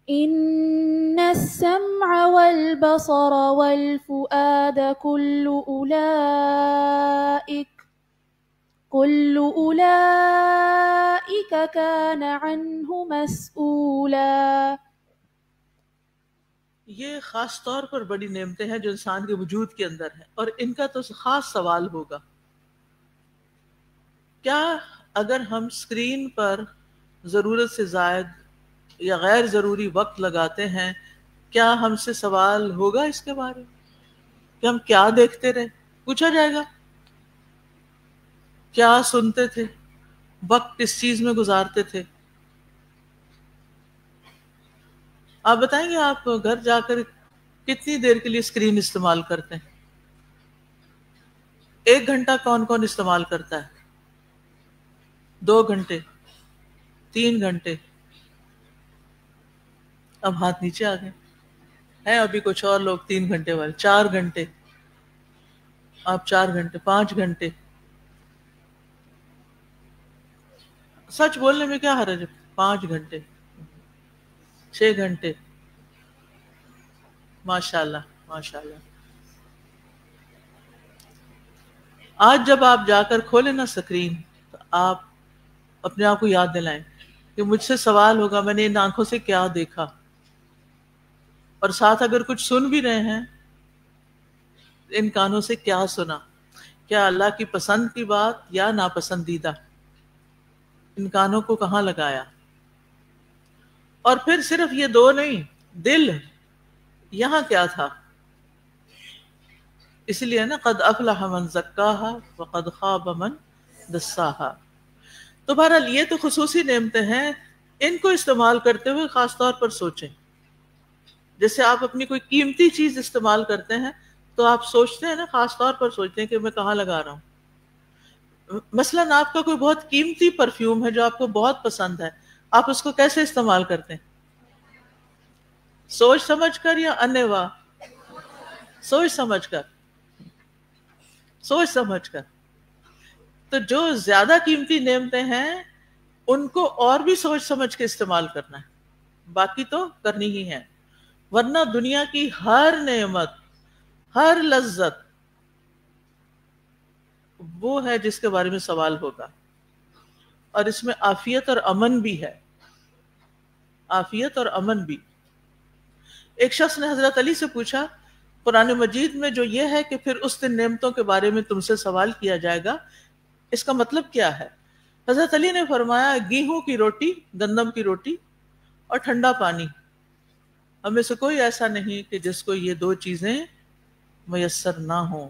إِنَّ السَّمْعَ وَالْبَصَرَ وَالْفُؤَادَ كُلُّ أُولَئِكَ كَانَ عَنْهُ مَسْئُولًا۔ یہ خاص طور پر بڑی نعمتیں ہیں جو انسان کے وجود کے اندر ہیں، اور ان کا تو خاص سوال ہوگا۔ کیا اگر ہم اسکرین پر ضرورت سے زائد یا غیر ضروری وقت لگاتے ہیں، کیا ہم سے سوال ہوگا اس کے بارے میں کہ ہم کیا دیکھتے رہے؟ پوچھا جائے گا کیا سنتے تھے، وقت کس چیز میں گزارتے تھے؟ آپ بتائیں گے آپ گھر جا کر کتنی دیر کے لیے اسکرین استعمال کرتے ہیں؟ 1 گھنٹہ کون کون استعمال کرتا ہے؟ 2 گھنٹے، 3 گھنٹے؟ اب ہاتھ نیچے آ گئے ہیں، ابھی کچھ اور لوگ 3 گھنٹے والے، 4 گھنٹے، آپ 4 گھنٹے، 5 گھنٹے۔ سچ بولنے میں کیا حرج ہے؟ 5 گھنٹے، 6 گھنٹے، ماشاءاللہ ماشاءاللہ۔ آج جب آپ جا کر کھولیں نا سکرین، تو آپ اپنے آپ کو یاد دلائیں کہ مجھ سے سوال ہوگا میں نے ان آنکھوں سے کیا دیکھا، اور ساتھ اگر کچھ سن بھی رہے ہیں ان کانوں سے کیا سنا، کیا اللہ کی پسند کی بات یا ناپسندیدہ، ان کانوں کو کہاں لگایا؟ اور پھر صرف یہ 2 نہیں، دل یہاں کیا تھا؟ اس لیے نا قد افلح من زکاہا وقد خاب من دساہا۔ تو بہرحال یہ تو خصوصی نعمتیں ہیں، ان کو استعمال کرتے ہوئے خاص طور پر سوچیں۔ جیسے آپ اپنی کوئی قیمتی چیز استعمال کرتے ہیں تو آپ سوچتے ہیں نا، خاص طور پر سوچتے ہیں کہ میں کہاں لگا رہا ہوں۔ مثلاً آپ کا کوئی بہت قیمتی پرفیوم ہے جو آپ کو بہت پسند ہے، آپ اس کو کیسے استعمال کرتے ہیں؟ سوچ سمجھ کر یا انیوا؟ سوچ سمجھ کر، سوچ سمجھ کر۔ تو جو زیادہ قیمتی نعمتیں ہیں ان کو اور بھی سوچ سمجھ کے استعمال کرنا ہے، باقی تو کرنی ہی ہے، ورنہ دنیا کی ہر نعمت، ہر لذت وہ ہے جس کے بارے میں سوال ہوگا، اور اس میں عافیت اور امن بھی ہے، عافیت اور امن بھی۔ ایک شخص نے حضرت علی سے پوچھا قرآن مجید میں جو یہ ہے کہ پھر اس دن نعمتوں کے بارے میں تم سے سوال کیا جائے گا، اس کا مطلب کیا ہے؟ حضرت علی نے فرمایا گیہوں کی روٹی، گندم کی روٹی اور ٹھنڈا پانی، ہمیں سے کوئی ایسا نہیں کہ جس کو یہ دو چیزیں میسر نہ ہوں۔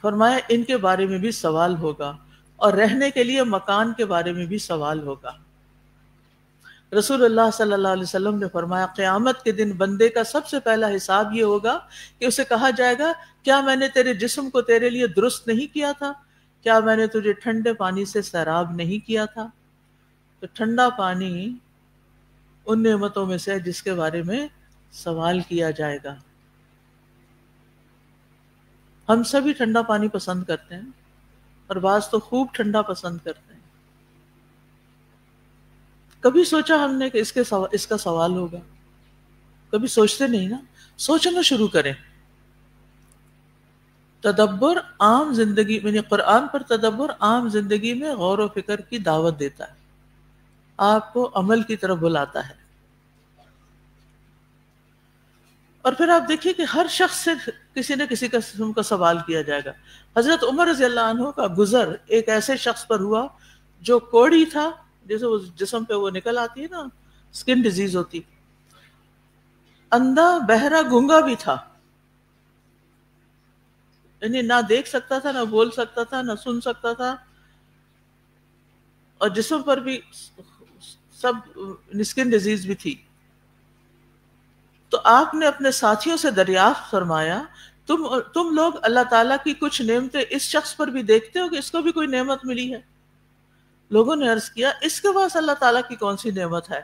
فرمایا ان کے بارے میں بھی سوال ہوگا، اور رہنے کے لیے مکان کے بارے میں بھی سوال ہوگا۔ رسول اللہ صلی اللہ علیہ وسلم نے فرمایا قیامت کے دن بندے کا سب سے پہلا حساب یہ ہوگا کہ اسے کہا جائے گا کیا میں نے تیرے جسم کو تیرے لیے درست نہیں کیا تھا؟ کیا میں نے تجھے ٹھنڈے پانی سے سیراب نہیں کیا تھا؟ تو ٹھنڈا پانی ان نعمتوں میں سے ہے جس کے بارے میں سوال کیا جائے گا۔ ہم سبھی ٹھنڈا پانی پسند کرتے ہیں، اور بعض تو خوب ٹھنڈا پسند کرتے ہیں۔ کبھی سوچا ہم نے کہ اس کا سوال ہوگا؟ کبھی سوچتے نہیں نا، سوچنا شروع کریں۔ تدبر عام زندگی یعنی قرآن پر تدبر عام زندگی میں غور و فکر کی دعوت دیتا ہے، آپ کو عمل کی طرف بلاتا ہے۔ اور پھر آپ دیکھیے کہ ہر شخص سے کسی نہ کسی قسم کا سوال کیا جائے گا۔ حضرت عمر رضی اللہ عنہ کا گزر ایک ایسے شخص پر ہوا جو کوڑی تھا، جیسے وہ جسم پہ وہ نکل آتی ہے نا، سکن ڈیزیز ہوتی، اندھا بہرا گونگا بھی تھا، یعنی نہ دیکھ سکتا تھا، نہ بول سکتا تھا، نہ سن سکتا تھا، اور جسم پر بھی سب سکن ڈیزیز بھی تھی۔ تو آپ نے اپنے ساتھیوں سے دریافت فرمایا تم لوگ اللہ تعالیٰ کی کچھ نعمتیں اس شخص پر بھی دیکھتے ہو کہ اس کو بھی کوئی نعمت ملی ہے؟ لوگوں نے عرض کیا اس کے پاس اللہ تعالیٰ کی کون سی نعمت ہے؟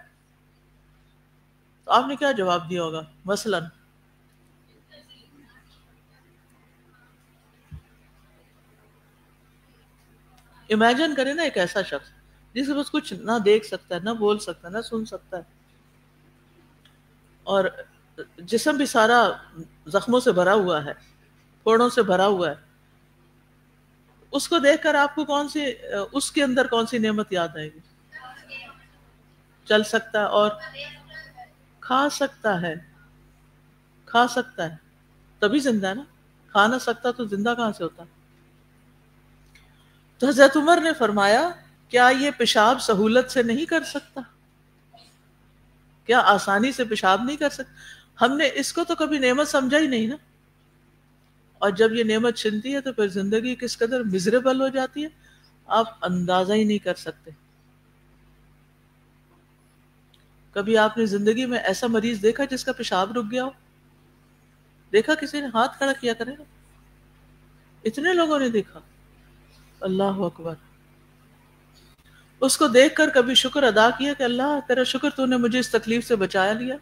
تو آپ نے کیا جواب دیا ہوگا؟ مثلا امیجن کریں نا ایک ایسا شخص جس کے پاس کچھ نہ دیکھ سکتا ہے، نہ بول سکتا ہے، نہ سن سکتا ہے، اور جسم بھی سارا زخموں سے بھرا ہوا ہے، پھوڑوں سے بھرا ہوا ہے۔ اس کو دیکھ کر آپ کو اس کے اندر کون سی نعمت یاد آئے گی؟ چل سکتا ہے اور کھا سکتا ہے، کھا سکتا ہے تبھی زندہ ہے نا، کھا نہ سکتا تو زندہ کہاں سے ہوتا؟ تو حضرت عمر نے فرمایا کیا یہ پیشاب سہولت سے نہیں کر سکتا؟ کیا آسانی سے پیشاب نہیں کر سکتا؟ ہم نے اس کو تو کبھی نعمت سمجھا ہی نہیں نا، اور جب یہ نعمت چھنتی ہے تو پھر زندگی کس قدر مزریبل ہو جاتی ہے آپ اندازہ ہی نہیں کر سکتے۔ کبھی آپ نے زندگی میں ایسا مریض دیکھا جس کا پیشاب رک گیا ہو؟ دیکھا کسی نے؟ ہاتھ کھڑا کیا کرے نا، اتنے لوگوں نے دیکھا۔ اللہ اکبر۔ اس کو دیکھ کر کبھی شکر ادا کیا کہ اللہ تیرا شکر تو نے مجھے اس تکلیف سے بچایا لیا۔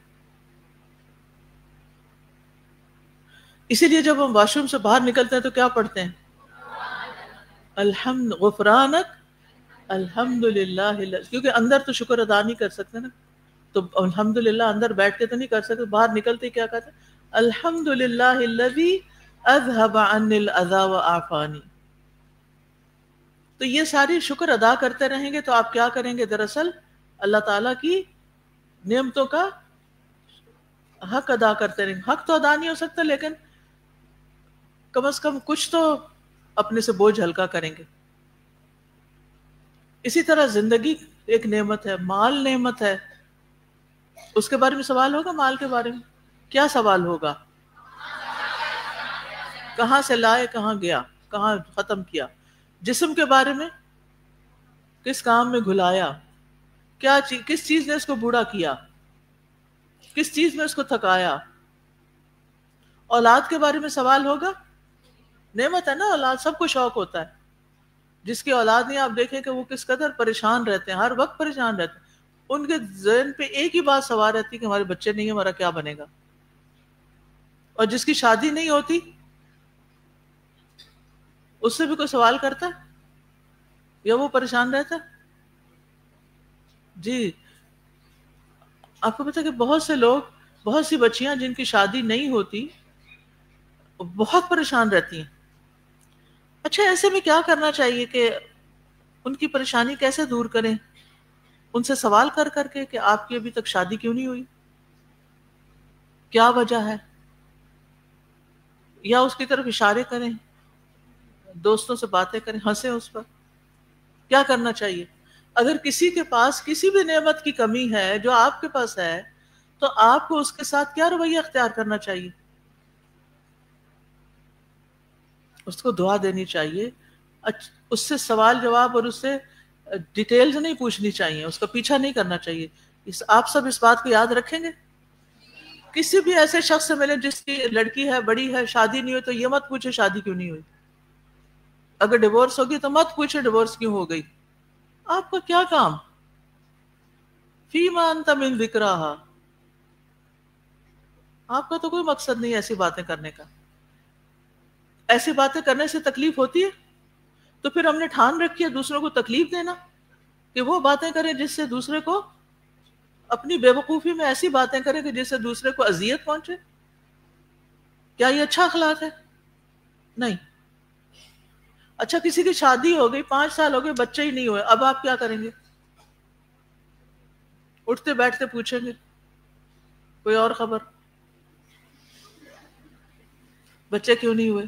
اسی لیے جب ہم واش روم سے باہر نکلتے ہیں تو کیا پڑھتے ہیں؟ الحمد غفرانک الحمدللہ، کیونکہ اندر تو شکر ادا نہیں کر سکتے نا، تو الحمدللہ اندر بیٹھ کے تو نہیں کر سکتے، باہر نکلتے کیا کہتے ہیں؟ الحمدللہ الذی اذهب عني الاذى وعافانی۔ تو یہ ساری شکر ادا کرتے رہیں گے تو آپ کیا کریں گے؟ دراصل اللہ تعالیٰ کی نعمتوں کا حق ادا کرتے رہیں گے۔ حق تو ادا نہیں ہو سکتا لیکن کم از کم کچھ تو اپنے سے بوجھ ہلکا کریں گے۔ اسی طرح زندگی ایک نعمت ہے، مال نعمت ہے، اس کے بارے میں سوال ہوگا۔ مال کے بارے میں کیا سوال ہوگا؟ کہاں سے لائے، کہاں گیا، کہاں ختم کیا؟ جسم کے بارے میں کس کام میں گھلایا، کس چیز نے اس کو بوڑھا کیا، کس چیز میں اس کو تھکایا؟ اولاد کے بارے میں سوال ہوگا، نعمت ہے نا اولاد، سب کو شوق ہوتا ہے۔ جس کی اولاد نہیں آپ دیکھیں کہ وہ کس قدر پریشان رہتے ہیں، ہر وقت پریشان رہتے ہیں، ان کے ذہن پہ ایک ہی بات سوار رہتی کہ ہمارے بچے نہیں ہیں، ہمارا کیا بنے گا۔ اور جس کی شادی نہیں ہوتی اس سے بھی کوئی سوال کرتا ہے یا وہ پریشان رہتا ہے؟ جی آپ کو پتا ہے کہ بہت سے لوگ، بہت سی بچیاں جن کی شادی نہیں ہوتی بہت پریشان رہتی ہیں. اچھا ایسے میں کیا کرنا چاہیے کہ ان کی پریشانی کیسے دور کریں؟ ان سے سوال کر کر کے کہ آپ کی ابھی تک شادی کیوں نہیں ہوئی، کیا وجہ ہے، یا اس کی طرف اشارے کریں، دوستوں سے باتیں کریں، ہنسیں اس پر. کیا کرنا چاہیے؟ اگر کسی کے پاس کسی بھی نعمت کی کمی ہے جو آپ کے پاس ہے تو آپ کو اس کے ساتھ کیا رویہ اختیار کرنا چاہیے؟ اس کو دعا دینی چاہیے، اس سے سوال جواب اور اس سے ڈیٹیلز نہیں پوچھنی چاہیے، اس کا پیچھا نہیں کرنا چاہیے. آپ سب اس بات کو یاد رکھیں گے؟ کسی بھی ایسے شخص سے ملے جس کی لڑکی ہے، بڑی ہے، شادی نہیں ہوئی، تو یہ مت پوچھے شادی کیوں نہیں ہوئی. اگر ڈیورس ہوگی تو مت پوچھے ڈیورس کیوں ہو گئی. آپ کا کیا کام؟ فیما انت من ذکراہا، آپ کا تو کوئی مقصد نہیں ایسی باتیں کرنے کا. ایسی باتیں کرنے سے تکلیف ہوتی ہے تو پھر ہم نے ٹھان رکھی ہے دوسروں کو تکلیف دینا، کہ وہ باتیں کریں جس سے دوسرے کو، اپنی بے وقوفی میں ایسی باتیں کریں کہ جس سے دوسرے کو اذیت پہنچے. کیا یہ اچھا اخلاق ہے؟ نہیں. اچھا کسی کی شادی ہو گئی، 5 سال ہو گئے، بچے ہی نہیں ہوئے، اب آپ کیا کریں گے؟ اٹھتے بیٹھتے پوچھیں گے کوئی اور خبر، بچے کیوں نہیں ہوئے؟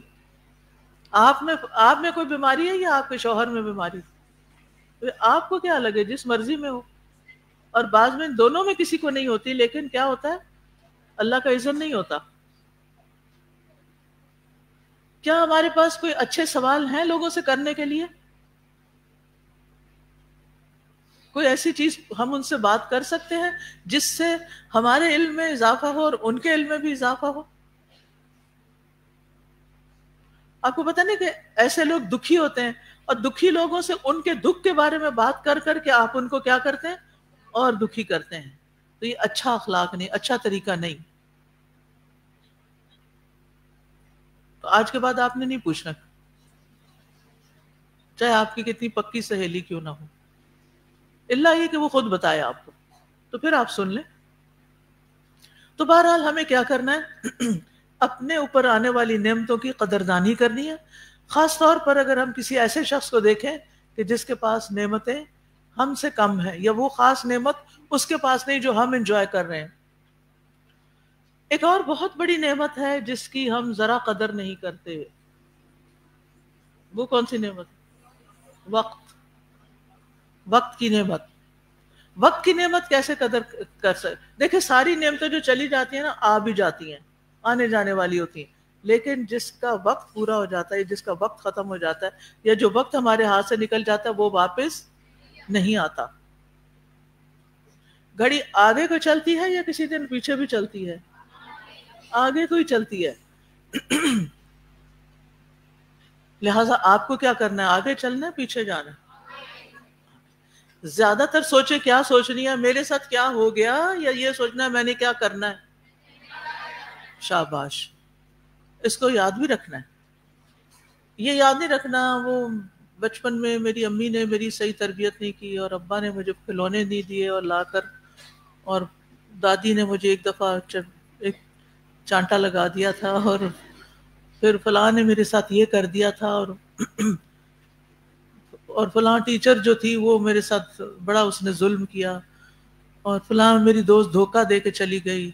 آپ میں کوئی بیماری ہے یا آپ کے شوہر میں بیماری؟ آپ کو کیا لگے، جس مرضی میں ہو. اور بعض میں دونوں میں کسی کو نہیں ہوتی، لیکن کیا ہوتا ہے، اللہ کا اذن نہیں ہوتا. کیا ہمارے پاس کوئی اچھے سوال ہیں لوگوں سے کرنے کے لیے؟ کوئی ایسی چیز ہم ان سے بات کر سکتے ہیں جس سے ہمارے علم میں اضافہ ہو اور ان کے علم میں بھی اضافہ ہو؟ آپ کو پتہ نہیں کہ ایسے لوگ دکھی ہوتے ہیں، اور دکھی لوگوں سے ان کے دکھ کے بارے میں بات کر کر کے آپ ان کو کیا کرتے ہیں، اور دکھی کرتے ہیں. تو یہ اچھا اخلاق نہیں، اچھا طریقہ نہیں. تو آج کے بعد آپ نے نہیں پوچھنا، چاہے آپ کی کتنی پکی سہیلی کیوں نہ ہو، اللہ یہ کہ وہ خود بتائے آپ کو، تو پھر آپ سن لیں. تو بہرحال ہمیں کیا کرنا ہے، اپنے اوپر آنے والی نعمتوں کی قدردانی کرنی ہے. خاص طور پر اگر ہم کسی ایسے شخص کو دیکھیں کہ جس کے پاس نعمتیں ہم سے کم ہیں، یا وہ خاص نعمت اس کے پاس نہیں جو ہم انجوائے کر رہے ہیں. ایک اور بہت بڑی نعمت ہے جس کی ہم ذرا قدر نہیں کرتے. وہ کون سی نعمت؟ وقت. وقت کی نعمت. وقت کی نعمت کیسے قدر کر سکتے؟ دیکھیں ساری نعمتیں جو چلی جاتی ہیں نا، آ بھی جاتی ہیں، آنے جانے والی ہوتی ہیں، لیکن جس کا وقت پورا ہو جاتا ہے، جس کا وقت ختم ہو جاتا ہے، یا جو وقت ہمارے ہاتھ سے نکل جاتا ہے، وہ واپس نہیں آتا. گھڑی آگے کو چلتی ہے یا کسی دن پیچھے بھی چلتی ہے؟ آگے کو ہی چلتی ہے. لہٰذا آپ کو کیا کرنا ہے، آگے چلنا ہے، پیچھے جانا ہے. زیادہ تر سوچے کیا سوچنی ہے، میرے ساتھ کیا ہو گیا، یا یہ سوچنا ہے میں نے کیا کرنا ہے. شاباش، اس کو یاد بھی رکھنا ہے. یہ یاد نہیں رکھنا وہ بچپن میں میری امی نے میری صحیح تربیت نہیں کی، اور ابا نے مجھے کھلونے نہیں دیے اور لا کر، اور دادی نے مجھے ایک دفعہ ایک چانٹا لگا دیا تھا، اور پھر فلاں نے میرے ساتھ یہ کر دیا تھا، اور فلاں ٹیچر جو تھی وہ میرے ساتھ بڑا اس نے ظلم کیا، اور فلاں میری دوست دھوکہ دے کے چلی گئی،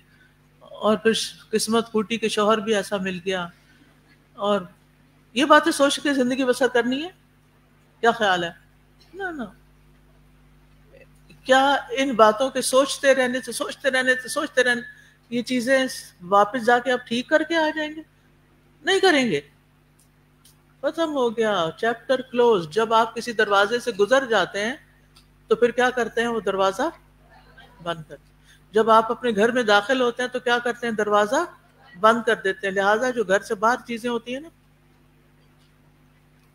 اور پھر قسمت پھوٹی کے شوہر بھی ایسا مل گیا. اور یہ باتیں سوچ کے زندگی بسر کرنی ہے؟ کیا خیال ہے؟ نہ. کیا ان باتوں کے سوچتے رہنے یہ چیزیں واپس جا کے آپ ٹھیک کر کے آ جائیں گے؟ نہیں کریں گے. ختم ہو گیا، چیپٹر کلوز. جب آپ کسی دروازے سے گزر جاتے ہیں تو پھر کیا کرتے ہیں، وہ دروازہ بند کرتے ہیں. جب آپ اپنے گھر میں داخل ہوتے ہیں تو کیا کرتے ہیں، دروازہ بند کر دیتے ہیں. لہٰذا جو گھر سے باہر چیزیں ہوتی ہیں نا،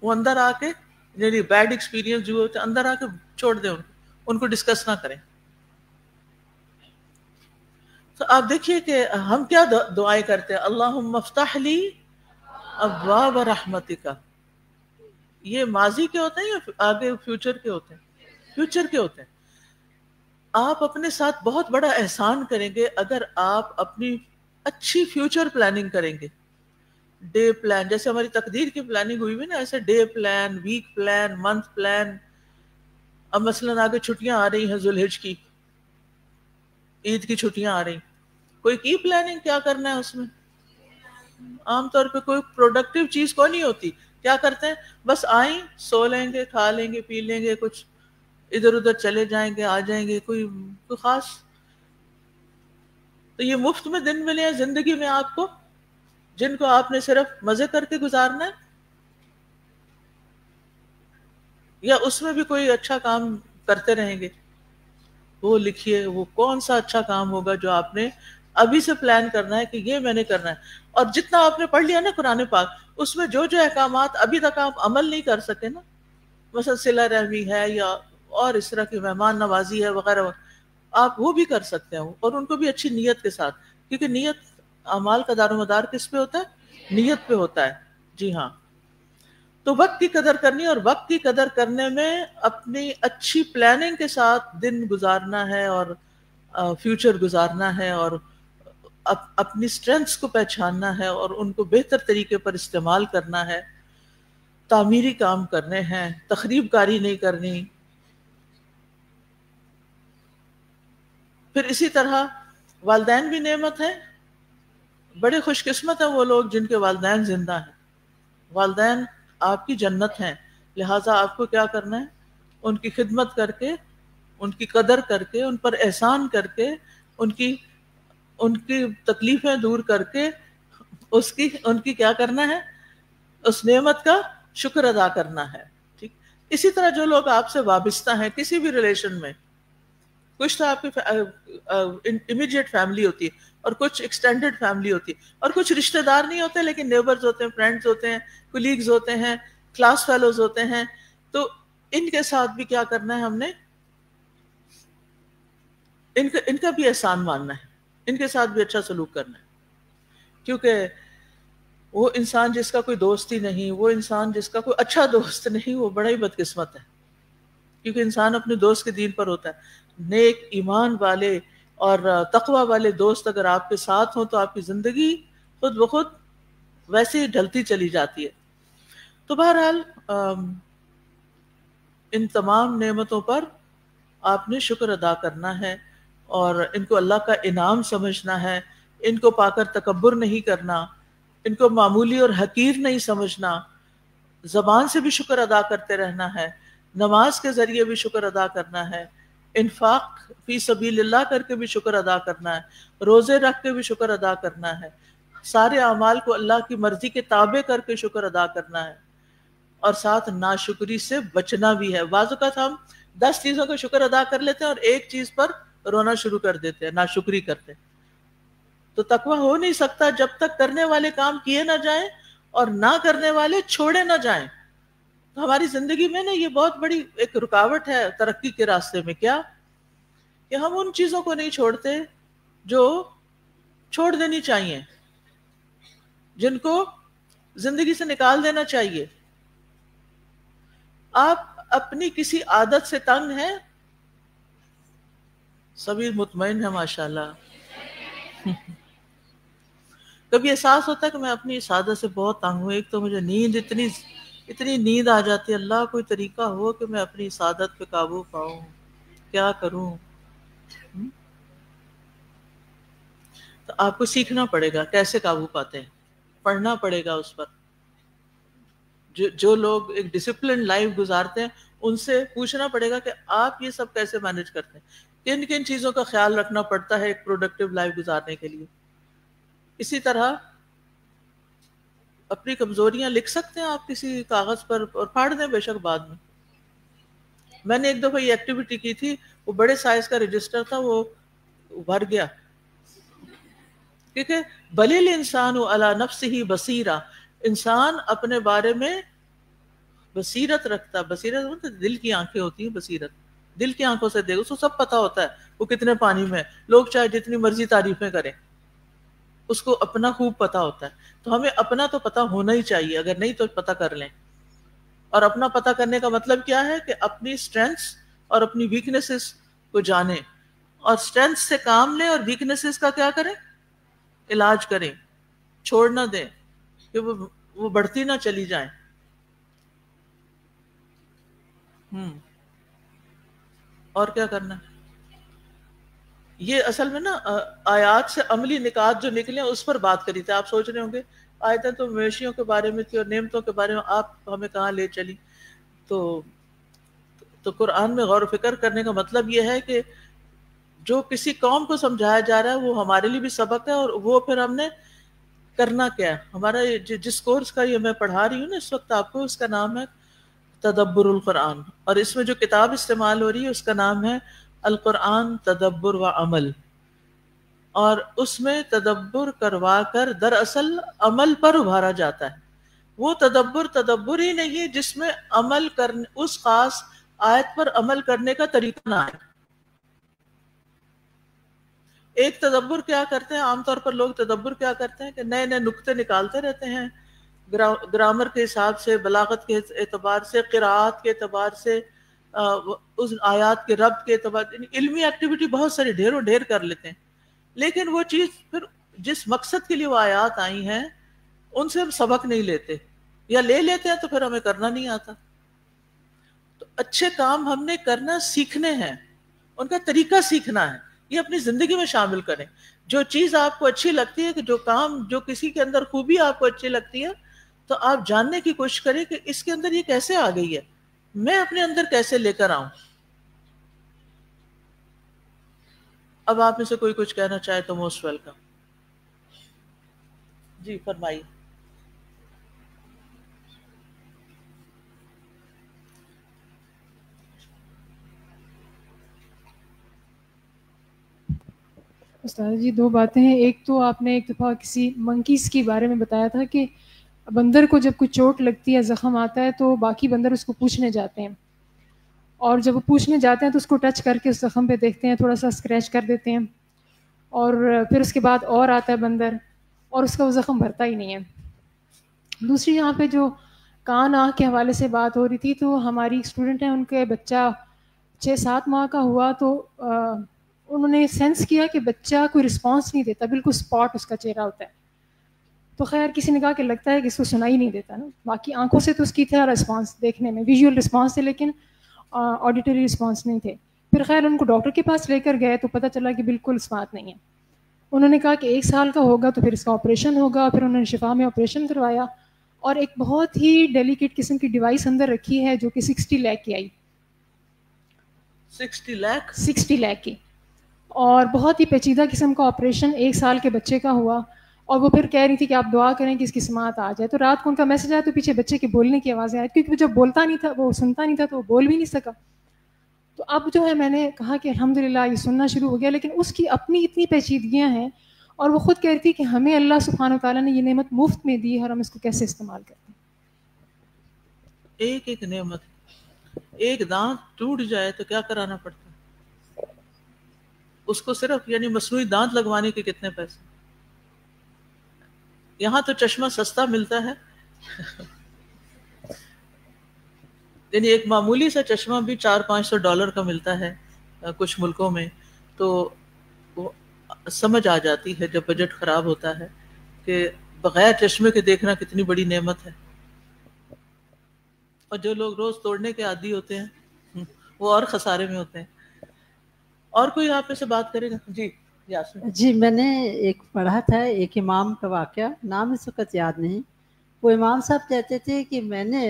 وہ اندر آ کے، یعنی بیڈ ایکسپیرینس جو ہوتے ہیں، اندر آ کے چھوڑ دیں، ان کو ڈسکس نہ کریں. تو آپ دیکھیے کہ ہم کیا دعائیں کرتے ہیں، اللہم افتح لی ابواب رحمتک. یہ ماضی کے ہوتے ہیں یا آگے فیوچر کے ہوتے ہیں؟ فیوچر کے ہوتے ہیں. آپ اپنے ساتھ بہت بڑا احسان کریں گے اگر آپ اپنی اچھی فیوچر پلاننگ کریں گے. ڈے پلان، جیسے ہماری تقدیر کی پلاننگ ہوئی ہوئی نا، ایسے day plan, week plan, month plan. اب مثلاً آگے چھٹیاں آ رہی ہیں، ذوالحج کی، عید کی چھٹیاں آ رہی، کوئی کی پلاننگ کیا کرنا ہے اس میں؟ عام طور پہ کوئی پروڈکٹیو چیز کوئی نہیں ہوتی. کیا کرتے ہیں؟ بس آئیں، سو لیں گے، کھا لیں گے، پی لیں گے، کچھ ادھر ادھر چلے جائیں گے، آ جائیں گے، کوئی خاص. تو یہ مفت میں دن ملے ہیں زندگی میں آپ کو، جن کو آپ نے صرف مزے کر کے گزارنا ہے، یا اس میں بھی کوئی اچھا کام کرتے رہیں گے؟ وہ لکھیے وہ کون سا اچھا کام ہوگا جو آپ نے ابھی سے پلان کرنا ہے کہ یہ میں نے کرنا ہے. اور جتنا آپ نے پڑھ لیا نا قرآن پاک، اس میں جو جو احکامات ابھی تک آپ عمل نہیں کر سکے نا، مثلا صلہ رحمی ہے یا اور اس طرح کی مہمان نوازی ہے وغیرہ، آپ وہ بھی کر سکتے ہیں، اور ان کو بھی اچھی نیت کے ساتھ، کیونکہ نیت اعمال کا دار و مدار کس پہ ہوتا ہے؟ نیت پہ ہوتا ہے. جی ہاں. تو وقت کی قدر کرنی، اور وقت کی قدر کرنے میں اپنی اچھی پلاننگ کے ساتھ دن گزارنا ہے اور فیوچر گزارنا ہے، اور اپنی سٹرینگثs کو پہچاننا ہے اور ان کو بہتر طریقے پر استعمال کرنا ہے. تعمیری کام کرنے ہیں، تخریب کاری نہیں کرنی. پھر اسی طرح والدین بھی نعمت ہیں. بڑے خوش قسمت ہیں وہ لوگ جن کے والدین زندہ ہیں. والدین آپ کی جنت ہیں، لہٰذا آپ کو کیا کرنا ہے؟ ان کی خدمت کر کے، ان کی قدر کر کے، ان پر احسان کر کے، ان کی تکلیفیں دور کر کے ان کی کیا کرنا ہے؟ اس نعمت کا شکر ادا کرنا ہے. ٹھیک. اسی طرح جو لوگ آپ سے وابستہ ہیں کسی بھی ریلیشن میں، کچھ تو آپ کی امیڈیٹ فیملی ہوتی ہے، اور کچھ ایکسٹینڈڈ فیملی ہوتی ہے، اور کچھ رشتہ دار نہیں ہوتے لیکن نیبرز ہوتے ہیں، فرینڈز ہوتے ہیں، کولیگز ہوتے ہیں، کلاس فیلوز ہوتے ہیں. تو ان کے ساتھ بھی کیا کرنا ہے ہم نے؟ ان کا بھی احسان ماننا ہے، ان کے ساتھ بھی اچھا سلوک کرنا ہے. کیونکہ وہ انسان جس کا کوئی دوست ہی نہیں، وہ انسان جس کا کوئی اچھا دوست نہیں، وہ بڑا ہی بدقسمت ہے. کیونکہ انسان اپنے دوست کے دین پر ہوتا ہے. نیک ایمان والے اور تقوی والے دوست اگر آپ کے ساتھ ہوں تو آپ کی زندگی خود بخود ویسے ہی ڈھلتی چلی جاتی ہے. تو بہرحال ان تمام نعمتوں پر آپ نے شکر ادا کرنا ہے، اور ان کو اللہ کا انعام سمجھنا ہے. ان کو پا کر تکبر نہیں کرنا، ان کو معمولی اور حقیر نہیں سمجھنا. زبان سے بھی شکر ادا کرتے رہنا ہے، نماز کے ذریعے بھی شکر ادا کرنا ہے، انفاق فی سبیل اللہ کر کے بھی شکر ادا کرنا ہے، روزے رکھ کے بھی شکر ادا کرنا ہے، سارے اعمال کو اللہ کی مرضی کے تابع کر کے شکر ادا کرنا ہے، اور ساتھ ناشکری سے بچنا بھی ہے. بعض اوقات ہم 10 چیزوں کا شکر ادا کر لیتے ہیں اور ایک چیز پر رونا شروع کر دیتے ہیں، ناشکری کرتے ہیں. تو تقویٰ ہو نہیں سکتا جب تک کرنے والے کام کیے نہ جائیں اور نہ کرنے والے چھوڑے نہ جائیں. تو ہماری زندگی میں نا یہ بہت بڑی ایک رکاوٹ ہے ترقی کے راستے میں. کیا کہ ہم ان چیزوں کو نہیں چھوڑتے جو چھوڑ دینی چاہیے، جن کو زندگی سے نکال دینا چاہیے. آپ اپنی کسی عادت سے تنگ ہیں؟ سبھی مطمئن ہیں ماشاءاللہ. کبھی احساس ہوتا ہے کہ میں اپنی اس عادت سے بہت تنگ ہوں. ایک تو مجھے نیند اتنی نیند آ جاتی ہے. اللہ کوئی طریقہ ہو کہ میں اپنی اس عادت پہ قابو پاؤں، کیا کروں؟ تو آپ کو سیکھنا پڑے گا کیسے قابو پاتے ہیں، پڑھنا پڑے گا اس پر. جو لوگ ایک ڈسپلن لائف گزارتے ہیں ان سے پوچھنا پڑے گا کہ آپ یہ سب کیسے مینج کرتے ہیں، کن کن چیزوں کا خیال رکھنا پڑتا ہے ایک پروڈکٹیو لائف گزارنے کے لیے. اسی طرح اپنی کمزوریاں لکھ سکتے ہیں آپ کسی کاغذ پر اور پھاڑ دیں بے شک بعد میں. میں نے ایک دفعہ یہ ایکٹیویٹی کی تھی، وہ بڑے سائز کا رجسٹر تھا، وہ بھر گیا. کیونکہ بلیل انسان علی نفسہ بصیرہ، انسان اپنے بارے میں بصیرت رکھتا. بصیرت مطلب دل کی آنکھیں ہوتی ہیں، بصیرت دل کی آنکھوں سے دیکھ، اس کو سب پتا ہوتا ہے وہ کتنے پانی میں ہے. لوگ چاہے جتنی مرضی تعریفیں کریں، اس کو اپنا خوب پتا ہوتا ہے. تو ہمیں اپنا تو پتا ہونا ہی چاہیے، اگر نہیں تو پتا کر لیں. اور اپنا پتہ کرنے کا مطلب کیا ہے کہ اپنی اسٹرینتھس اور اپنی ویکنیسز کو جانیں، اور اسٹرینتھ سے کام لیں اور ویکنیسز کا کیا کریں، علاج کریں، چھوڑ نہ دیں کہ وہ بڑھتی نہ چلی جائیں۔ اور کیا کرنا ہے؟ یہ اصل میں نا آیات سے عملی نکات جو نکلے اس پر بات کری تھی۔ آپ سوچ رہے ہوں گے آیتیں تو مویشیوں کے بارے میں تھی اور نعمتوں کے بارے میں، آپ ہمیں کہاں لے چلی؟ تو قرآن میں غور و فکر کرنے کا مطلب یہ ہے کہ جو کسی قوم کو سمجھایا جا رہا ہے وہ ہمارے لیے بھی سبق ہے، اور وہ پھر ہم نے کرنا کیا ہے۔ ہمارا جس کورس کا یہ میں پڑھا رہی ہوں نا اس وقت آپ کو، اس کا نام ہے تدبر القرآن، اور اس میں جو کتاب استعمال ہو رہی ہے اس کا نام ہے القرآن تدبر و عمل، اور اس میں تدبر کروا کر دراصل عمل پر ابھارا جاتا ہے۔ وہ تدبر ہی نہیں جس میں عمل کرنے، اس خاص آیت پر عمل کرنے کا طریقہ نہ آئے۔ ایک تدبر کیا کرتے ہیں، عام طور پر لوگ تدبر کیا کرتے ہیں کہ نئے نئے نکتے نکالتے رہتے ہیں، گرامر کے حساب سے، بلاغت کے اعتبار سے، قراءات کے اعتبار سے، اس آیات کے ربط کے اعتبار سے، علمی ایکٹیویٹی بہت ساری ڈھیروں ڈھیر کر لیتے ہیں، لیکن وہ چیز پھر جس مقصد کے لیے وہ آیات آئی ہیں ان سے ہم سبق نہیں لیتے، یا لے لیتے ہیں تو پھر ہمیں کرنا نہیں آتا۔ تو اچھے کام ہم نے کرنا سیکھنے ہیں، ان کا طریقہ سیکھنا ہے، یہ اپنی زندگی میں شامل کریں۔ جو چیز آپ کو اچھی لگتی ہے، کہ جو کام، جو کسی کے اندر خوبی آپ کو اچھی لگتی ہے، تو آپ جاننے کی کوشش کریں کہ اس کے اندر یہ کیسے آ گئی ہے، میں اپنے اندر کیسے لے کر آؤں۔ اب آپ میں سے کوئی کچھ کہنا چاہے تو موسٹ ویلکم۔ جی فرمائیے۔ استاد جی دو باتیں ہیں۔ ایک تو آپ نے ایک دفعہ کسی منکیز کے بارے میں بتایا تھا کہ بندر کو جب کوئی چوٹ لگتی ہے، زخم آتا ہے، تو باقی بندر اس کو پوچھنے جاتے ہیں، اور جب وہ پوچھنے جاتے ہیں تو اس کو ٹچ کر کے اس زخم پہ دیکھتے ہیں، تھوڑا سا اسکریچ کر دیتے ہیں، اور پھر اس کے بعد اور آتا ہے بندر، اور اس کا وہ زخم بھرتا ہی نہیں ہے۔ دوسری یہاں پہ جو کان آنکھ کے حوالے سے بات ہو رہی تھی، تو ہماری اسٹوڈنٹ ہیں، ان کے بچہ 6-7 ماہ کا ہوا، تو انہوں نے سینس کیا کہ بچہ کوئی رسپانس نہیں دیتا، بالکل اسپاٹ اس کا چہرہ ہوتا ہے۔ تو خیر کسی نے کہا کہ لگتا ہے کہ اس کو سنائی نہیں دیتا نا، باقی آنکھوں سے تو اس کی تھا رسپانس، دیکھنے میں ویژول رسپانس تھے، لیکن آڈیٹری رسپانس نہیں تھے۔ پھر خیر ان کو ڈاکٹر کے پاس لے کر گئے تو پتہ چلا کہ بالکل اسمارٹ نہیں ہے۔ انہوں نے کہا کہ 1 سال کا ہوگا تو پھر اس کا آپریشن ہوگا۔ پھر انہوں نے شفا میں آپریشن کروایا، اور ایک بہت ہی ڈیلیکیٹ قسم کی ڈیوائس اندر رکھی ہے جو کہ 60 لاکھ کی آئی۔ 60 لاکھ کی، اور بہت ہی پیچیدہ قسم کا آپریشن 1 سال کے بچے کا ہوا۔ اور وہ پھر کہہ رہی تھی کہ آپ دعا کریں کہ اس کی سماعت آ جائے۔ تو رات کو ان کا میسج آیا تو پیچھے بچے کے بولنے کی آوازیں آئی، کیونکہ وہ جب بولتا نہیں تھا، وہ سنتا نہیں تھا، تو وہ بول بھی نہیں سکا۔ تو اب جو ہے میں نے کہا کہ الحمدللہ یہ سننا شروع ہو گیا، لیکن اس کی اپنی اتنی پیچیدگیاں ہیں، اور وہ خود کہہ رہی تھی کہ ہمیں اللہ سبحانہ وتعالیٰ نے یہ نعمت مفت میں دی ہے، اور ہم اس کو کیسے استعمال کرتے ہیں۔ ایک ایک نعمت، ایک دانت ٹوٹ جائے تو کیا کرانا پڑتا ہے اس کو، صرف یعنی مصنوعی دانت لگوانے کے کتنے پیسے؟ یہاں تو چشمہ سستا ملتا ہے یعنی ایک معمولی سا چشمہ بھی $400-500 کا ملتا ہے کچھ ملکوں میں۔ تو وہ سمجھ آ جاتی ہے جب بجٹ خراب ہوتا ہے کہ بغیر چشمے کے دیکھنا کتنی بڑی نعمت ہے، اور جو لوگ روز توڑنے کے عادی ہوتے ہیں وہ اور خسارے میں ہوتے ہیں۔ اور کوئی آپ سے بات کرے گا؟ جی یاسمین۔ جی میں نے ایک پڑھا تھا ایک امام کا واقعہ، نام اس وقت یاد نہیں۔ وہ امام صاحب کہتے تھے کہ میں نے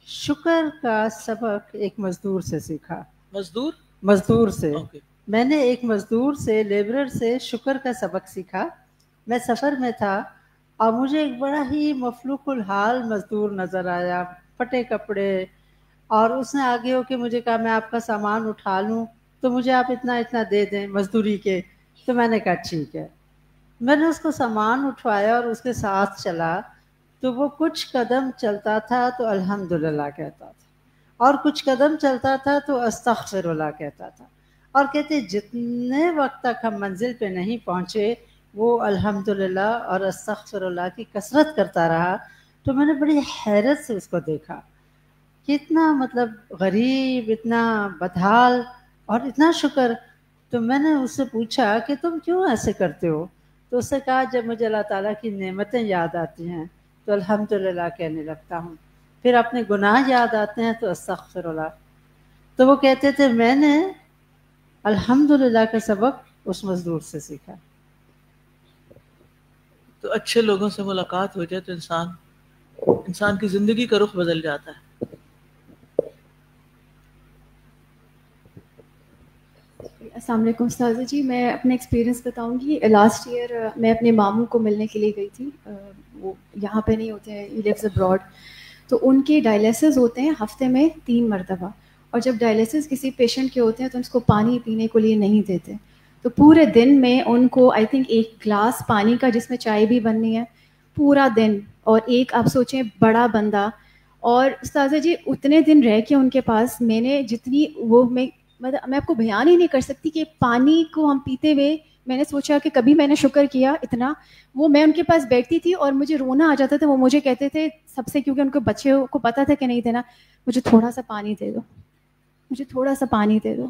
شکر کا سبق ایک مزدور سے سیکھا۔ مزدور سے میں نے ایک مزدور سے، لیبرر سے شکر کا سبق سیکھا۔ میں سفر میں تھا اور مجھے ایک بڑا ہی مفلوق الحال مزدور نظر آیا، پھٹے کپڑے، اور اس نے آگے ہو کے مجھے کہا میں آپ کا سامان اٹھا لوں تو مجھے آپ اتنا دے دیں مزدوری کے۔ تو میں نے کہا ٹھیک ہے۔ میں نے اس کو سامان اٹھوایا اور اس کے ساتھ چلا، تو وہ کچھ قدم چلتا تھا تو الحمدللہ کہتا تھا، اور کچھ قدم چلتا تھا تو استغفر اللہ کہتا تھا، اور کہتے جتنے وقت تک ہم منزل پہ نہیں پہنچے وہ الحمدللہ اور استغفر اللہ کی کثرت کرتا رہا۔ تو میں نے بڑی حیرت سے اس کو دیکھا۔ کہ اتنا مطلب غریب، اتنا بدحال اور اتنا شکر. تو میں نے اس سے پوچھا کہ تم کیوں ایسے کرتے ہو؟ تو اس نے کہا جب مجھے اللہ تعالیٰ کی نعمتیں یاد آتی ہیں تو الحمدللہ کہنے لگتا ہوں، پھر اپنے گناہ یاد آتے ہیں تو استغفر اللہ. تو وہ کہتے تھے میں نے الحمدللہ کا سبق اس مزدور سے سیکھا. تو اچھے لوگوں سے ملاقات ہو جائے تو انسان کی زندگی کا رخ بدل جاتا ہے. السلام علیکم استاذہ جی. میں اپنا ایکسپیرینس بتاؤں گی. لاسٹ ایئر میں اپنے ماموں کو ملنے کے لیے گئی تھی. وہ یہاں پہ نہیں ہوتے ہیں, ہی لیوز ابراڈ. تو ان کے ڈائلیسس ہوتے ہیں ہفتے میں 3 مرتبہ, اور جب ڈائلیسس کسی پیشنٹ کے ہوتے ہیں تو اس کو پانی پینے کے لیے نہیں دیتے. تو پورے دن میں ان کو آئی تھنک 1 گلاس پانی کا, جس میں چائے بھی بننی ہے, پورا دن. اور ایک آپ سوچیں بڑا بندہ. اور استاذہ جی اتنے دن رہ کے ان کے پاس میں نے جتنی وہ میں آپ کو بیان ہی نہیں کر سکتی کہ پانی کو ہم پیتے ہوئے میں نے سوچا کہ کبھی میں نے شکر کیا اتنا. وہ میں ان کے پاس بیٹھتی تھی اور مجھے رونا آ جاتا تھا. وہ مجھے کہتے تھے سب سے, کیونکہ ان کو بچے کو پتہ تھا کہ نہیں دینا, مجھے تھوڑا سا پانی دے دو, مجھے تھوڑا سا پانی دے دو.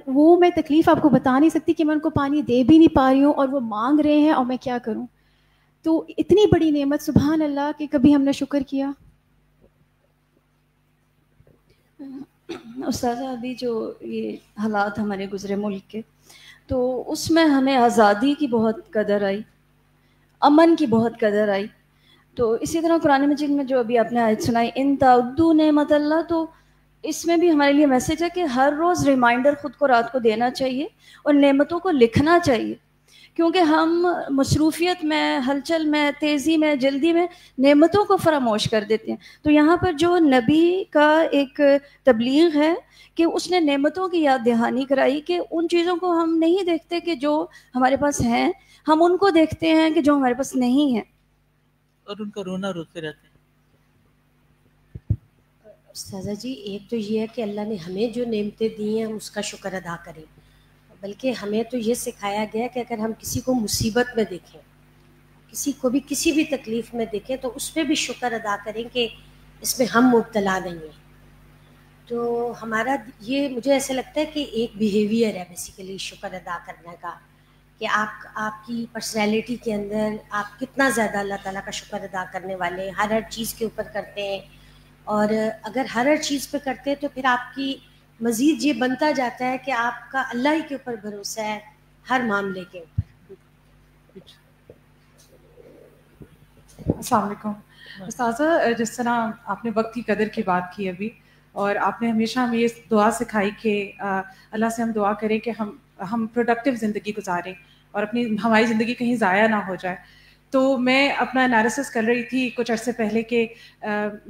وہ میں تکلیف آپ کو بتا نہیں سکتی کہ میں ان کو پانی دے بھی نہیں پا رہی ہوں اور وہ مانگ رہے ہیں اور میں کیا کروں. تو اتنی بڑی نعمت, سبحان اللہ, کہ کبھی ہم نے شکر کیا. استاذہ ابھی جو یہ حالات ہمارے گزرے ملک کے, تو اس میں ہمیں آزادی کی بہت قدر آئی, امن کی بہت قدر آئی. تو اسی طرح قرآن مجید میں جو ابھی آپ نے آیت سنائی ان تعدوا نعمت اللہ, تو اس میں بھی ہمارے لیے میسج ہے کہ ہر روز ریمائنڈر خود کو رات کو دینا چاہیے اور نعمتوں کو لکھنا چاہیے, کیونکہ ہم مصروفیت میں, ہلچل میں, تیزی میں, جلدی میں نعمتوں کو فراموش کر دیتے ہیں. تو یہاں پر جو نبی کا ایک تبلیغ ہے کہ اس نے نعمتوں کی یاد دہانی کرائی, کہ ان چیزوں کو ہم نہیں دیکھتے کہ جو ہمارے پاس ہیں, ہم ان کو دیکھتے ہیں کہ جو ہمارے پاس نہیں ہیں, اور ان کا رونا روتے رہتے ہیں. استاذہ جی ایک تو یہ ہے کہ اللہ نے ہمیں جو نعمتیں دی ہیں اس کا شکر ادا کریں, بلکہ ہمیں تو یہ سکھایا گیا کہ اگر ہم کسی کو مصیبت میں دیکھیں, کسی کو بھی کسی بھی تکلیف میں دیکھیں, تو اس پہ بھی شکر ادا کریں کہ اس میں ہم مبتلا نہیں ہیں. تو ہمارا یہ مجھے ایسا لگتا ہے کہ ایک بیہیویئر ہے بیسیکلی شکر ادا کرنے کا, کہ آپ کی پرسنالٹی کے اندر آپ کتنا زیادہ اللہ تعالیٰ کا شکر ادا کرنے والے, ہر چیز کے اوپر کرتے ہیں. اور اگر ہر چیز پہ کرتے ہیں تو پھر آپ کی مزید یہ بنتا جاتا ہے کہ آپ کا اللہ ہی کے اوپر بھروسہ ہے ہر معاملے کے اوپر. السلام علیکم استاذہ. جس طرح آپ نے وقت کی قدر کی بات کی ابھی, اور آپ نے ہمیشہ ہمیں یہ دعا سکھائی کہ اللہ سے ہم دعا کریں کہ ہم پروڈکٹیو زندگی گزاریں اور ہماری زندگی کہیں ضائع نہ ہو جائے. تو میں اپنا انالیسس کر رہی تھی کچھ عرصے پہلے کہ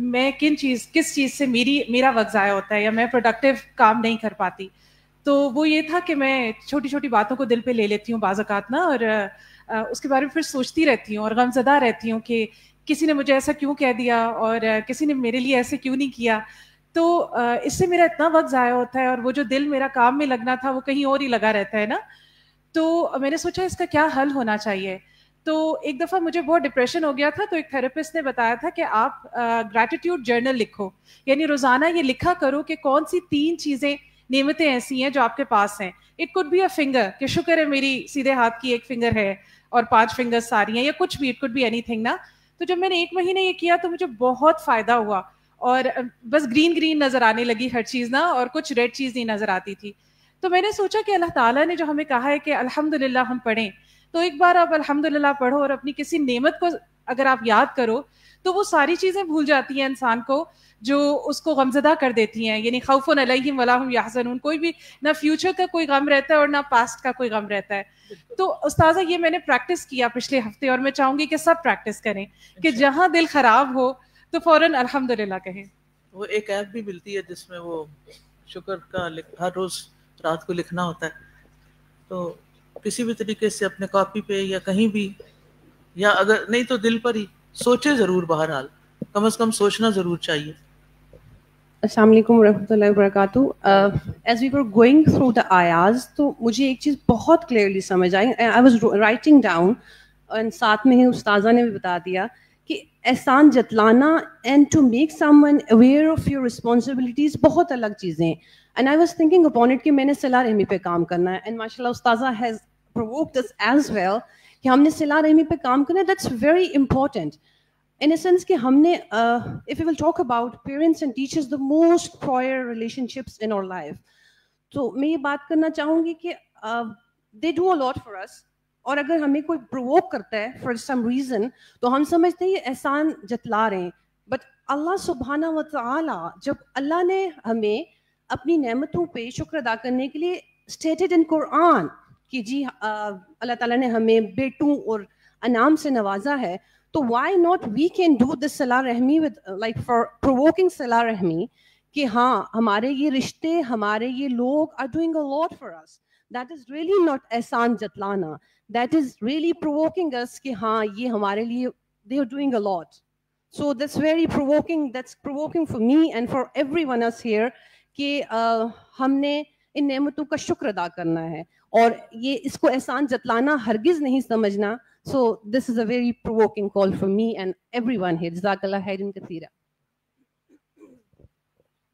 میں کس چیز سے میرا وقت ضائع ہوتا ہے یا میں پروڈکٹیو کام نہیں کر پاتی. تو وہ یہ تھا کہ میں چھوٹی چھوٹی باتوں کو دل پہ لے لیتی ہوں بعض اوقات نا, اور اس کے بارے میں پھر سوچتی رہتی ہوں اور غمزدہ رہتی ہوں کہ کسی نے مجھے ایسا کیوں کہہ دیا اور کسی نے میرے لیے ایسے کیوں نہیں کیا. تو اس سے میرا اتنا وقت ضائع ہوتا ہے, اور وہ جو دل میرا کام میں لگنا تھا وہ کہیں اور ہی لگا رہتا ہے نا. تو میں نے سوچا اس کا کیا حل ہونا چاہیے. تو ایک دفعہ مجھے بہت ڈپریشن ہو گیا تھا, تو ایک تھراپسٹ نے بتایا تھا کہ آپ گریٹیٹیوڈ جرنل لکھو, یعنی روزانہ یہ لکھا کرو کہ کون سی 3 چیزیں نعمتیں ایسی ہیں جو آپ کے پاس ہیں. It could be a finger, کہ شکر ہے میری سیدھے ہاتھ کی 1 فنگر ہے اور 5 فنگر ساری ہیں, یا کچھ بھی, it could be anything نا. تو جب میں نے 1 مہینے یہ کیا تو مجھے بہت فائدہ ہوا, اور بس گرین نظر آنے لگی ہر چیز نا, اور کچھ ریڈ چیز نہیں نظر آتی تھی. تو میں نے سوچا کہ اللہ تعالیٰ نے جو ہمیں کہا ہے کہ الحمدللہ ہم پڑھیں, تو ایک بار آپ الحمدللہ پڑھو اور اپنی کسی نعمت کو اگر آپ یاد کرو تو وہ ساری چیزیں بھول جاتی ہیں انسان کو جو اس کو غمزدہ کر دیتی ہیں. یعنی خوف علیہم ولا هم یحزنون, کوئی بھی نہ فیوچر کا کوئی غم رہتا ہے اور نہ پاسٹ کا کوئی غم رہتا ہے. تو استاذہ یہ میں نے پریکٹس کیا پچھلے ہفتے, اور میں چاہوں گی کہ سب پریکٹس کریں کہ جہاں دل خراب ہو تو فوراً الحمدللہ کہیں. وہ ایک ایپ بھی ملتی ہے جس میں وہ شکر کا ہر روز رات کو لکھنا ہوتا ہے. تو کسی بھی طریقے سے اپنے کاپی پہ یا کہیں بھی, یا اگر نہیں تو دل پر ہی سوچے ضرور, بہرحال کم از کم سوچنا ضرور چاہیے. السلام علیکم ورحمۃ اللہ وبرکاتہ. As we were going through the آیاز, تو مجھے ایک چیز بہت کلیئرلی سمجھ آئی. آئی واز رائٹنگ ڈاؤن, اور ساتھ میں ہی استاذہ نے بھی بتا دیا کہ احسان جتلانا and to make someone aware of your responsibilities بہت الگ چیزیں ہیں. And I was thinking upon it کہ میں نے صلہ رحمی پہ کام کرنا ہے. اینڈ ماشاء اللہ استاذہ has provoked us as well کہ ہم نے صلہ رحمی پہ کام کرنا ہے. That's very important in a sense کہ ہم نے if we will talk about parents and teachers, the most prior relationships in our life, تو میں یہ بات کرنا چاہوں گی کہ they do a lot for us. اور اگر ہمیں کوئی پرووک کرتا ہے for some reason تو ہم سمجھتے ہیں یہ احسان جتلا رہے ہیں. بٹ اللہ سبحانہ و تعالی جب اللہ نے ہمیں اپنی نعمتوں پہ شکر ادا کرنے کے لیے stated in قرآن کہ جی اللہ تعالیٰ نے ہمیں بیٹوں اور انعام سے نوازا ہے, تو why not we can do this صلہ رحمی with like for provoking صلہ رحمی کہ ہاں ہمارے یہ رشتے, ہمارے یہ لوگ are doing a lot for us. That is really not Ehsan جتلانا. That is really provoking us کہ ہاں یہ ہمارے لیے they are doing a lot. So that's very provoking. That's provoking for me and for everyone else here کہ ہم نے ان نعمتوں کا شکر ادا کرنا ہے اور یہ اس کو احسان جتلانا ہرگز نہیں سمجھنا. So this is a very provoking call for me and everyone here. جزاک اللہ خیرا کثیرا.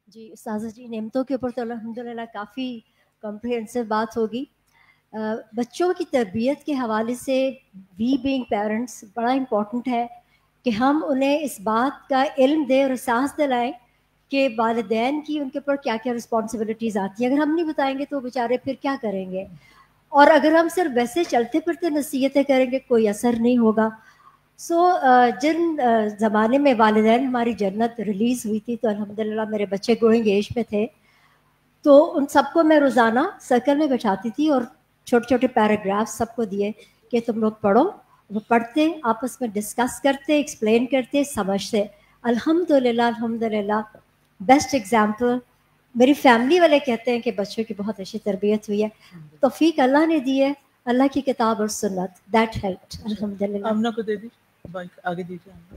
جی استاذہ جی, نعمتوں کے اوپر تو الحمدللہ کافی کمپریہنسو بات ہوگی. بچوں کی تربیت کے حوالے سے وی بینگ پیرنٹس بڑا امپورٹنٹ ہے کہ ہم انہیں اس بات کا علم دیں اور احساس دلائیں کہ والدین کی ان کے اوپر کیا کیا رسپانسبلٹیز آتی ہیں. اگر ہم نہیں بتائیں گے تو بیچارے پھر کیا کریں گے, اور اگر ہم صرف ویسے چلتے پھرتے نصیحتیں کریں گے کوئی اثر نہیں ہوگا. سو جن زمانے میں والدین ہماری جنت ریلیز ہوئی تھی تو الحمدللہ میرے بچے گروئنگ ایج میں تھے, تو ان سب کو میں روزانہ سرکل میں بٹھاتی تھی اور چھوٹے چھوٹے پیراگراف سب کو دیے کہ تم لوگ پڑھو. وہ پڑھتے, آپس میں ڈسکس کرتے, ایکسپلین کرتے, سمجھتے. الحمدللہ الحمدللہ بیسٹ ایگزامپل. میری فیملی والے کہتے ہیں کہ بچوں کی بہت اچھی تربیت ہوئی ہے. توفیق اللہ نے دی ہے, اللہ کی کتاب اور سنت, دیٹ ہیلپڈ الحمدللہ. آمنہ کو دے دی بائک, آگے دیجیے آمنہ.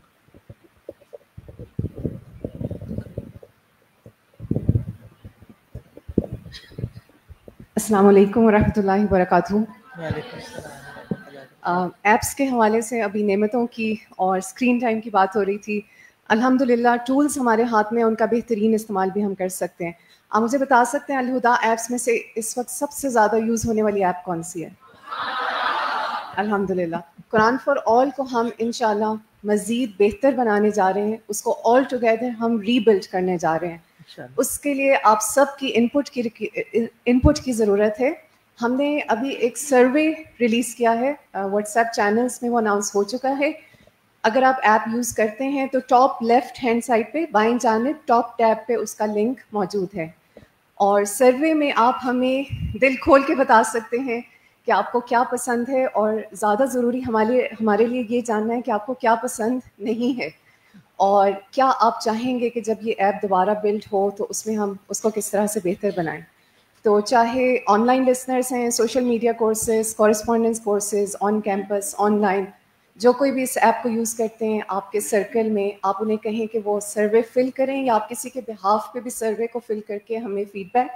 السلام علیکم ورحمۃ اللہ وبرکاتہ. وعلیکم السلام. ایپس کے حوالے سے ابھی نعمتوں کی اور اسکرین ٹائم کی بات ہو رہی تھی. الحمدللہ ٹولز ہمارے ہاتھ میں, ان کا بہترین استعمال بھی ہم کر سکتے ہیں. آپ مجھے بتا سکتے ہیں الہدا ایپس میں سے اس وقت سب سے زیادہ یوز ہونے والی ایپ کون سی ہے؟ الحمدللہ قرآن فار آل کو ہم انشاءاللہ مزید بہتر بنانے جا رہے ہیں, اس کو آل ٹوگیدر ہم ری بلڈ کرنے جا رہے ہیں. اس کے لیے آپ سب کی انپٹ کی ضرورت ہے. ہم نے ابھی ایک سروے ریلیز کیا ہے, واٹس ایپ چینلز میں وہ اناؤنس ہو چکا ہے. اگر آپ ایپ یوز کرتے ہیں تو ٹاپ لیفٹ ہینڈ سائڈ پہ بائیں جانب ٹاپ ٹیب پہ اس کا لنک موجود ہے, اور سروے میں آپ ہمیں دل کھول کے بتا سکتے ہیں کہ آپ کو کیا پسند ہے, اور زیادہ ضروری ہمارے لیے یہ جاننا ہے کہ آپ کو کیا پسند نہیں ہے, اور کیا آپ چاہیں گے کہ جب یہ ایپ دوبارہ بلڈ ہو تو اس میں ہم اس کو کس طرح سے بہتر بنائیں. تو چاہے آن لائن لسنرس ہیں, social media courses, correspondence courses, on campus, online, جو کوئی بھی اس ایپ کو یوز کرتے ہیں آپ کے سرکل میں, آپ انہیں کہیں کہ وہ سروے فل کریں, یا آپ کسی کے بہاف پہ بھی سروے کو فل کر کے ہمیں فیڈ بیک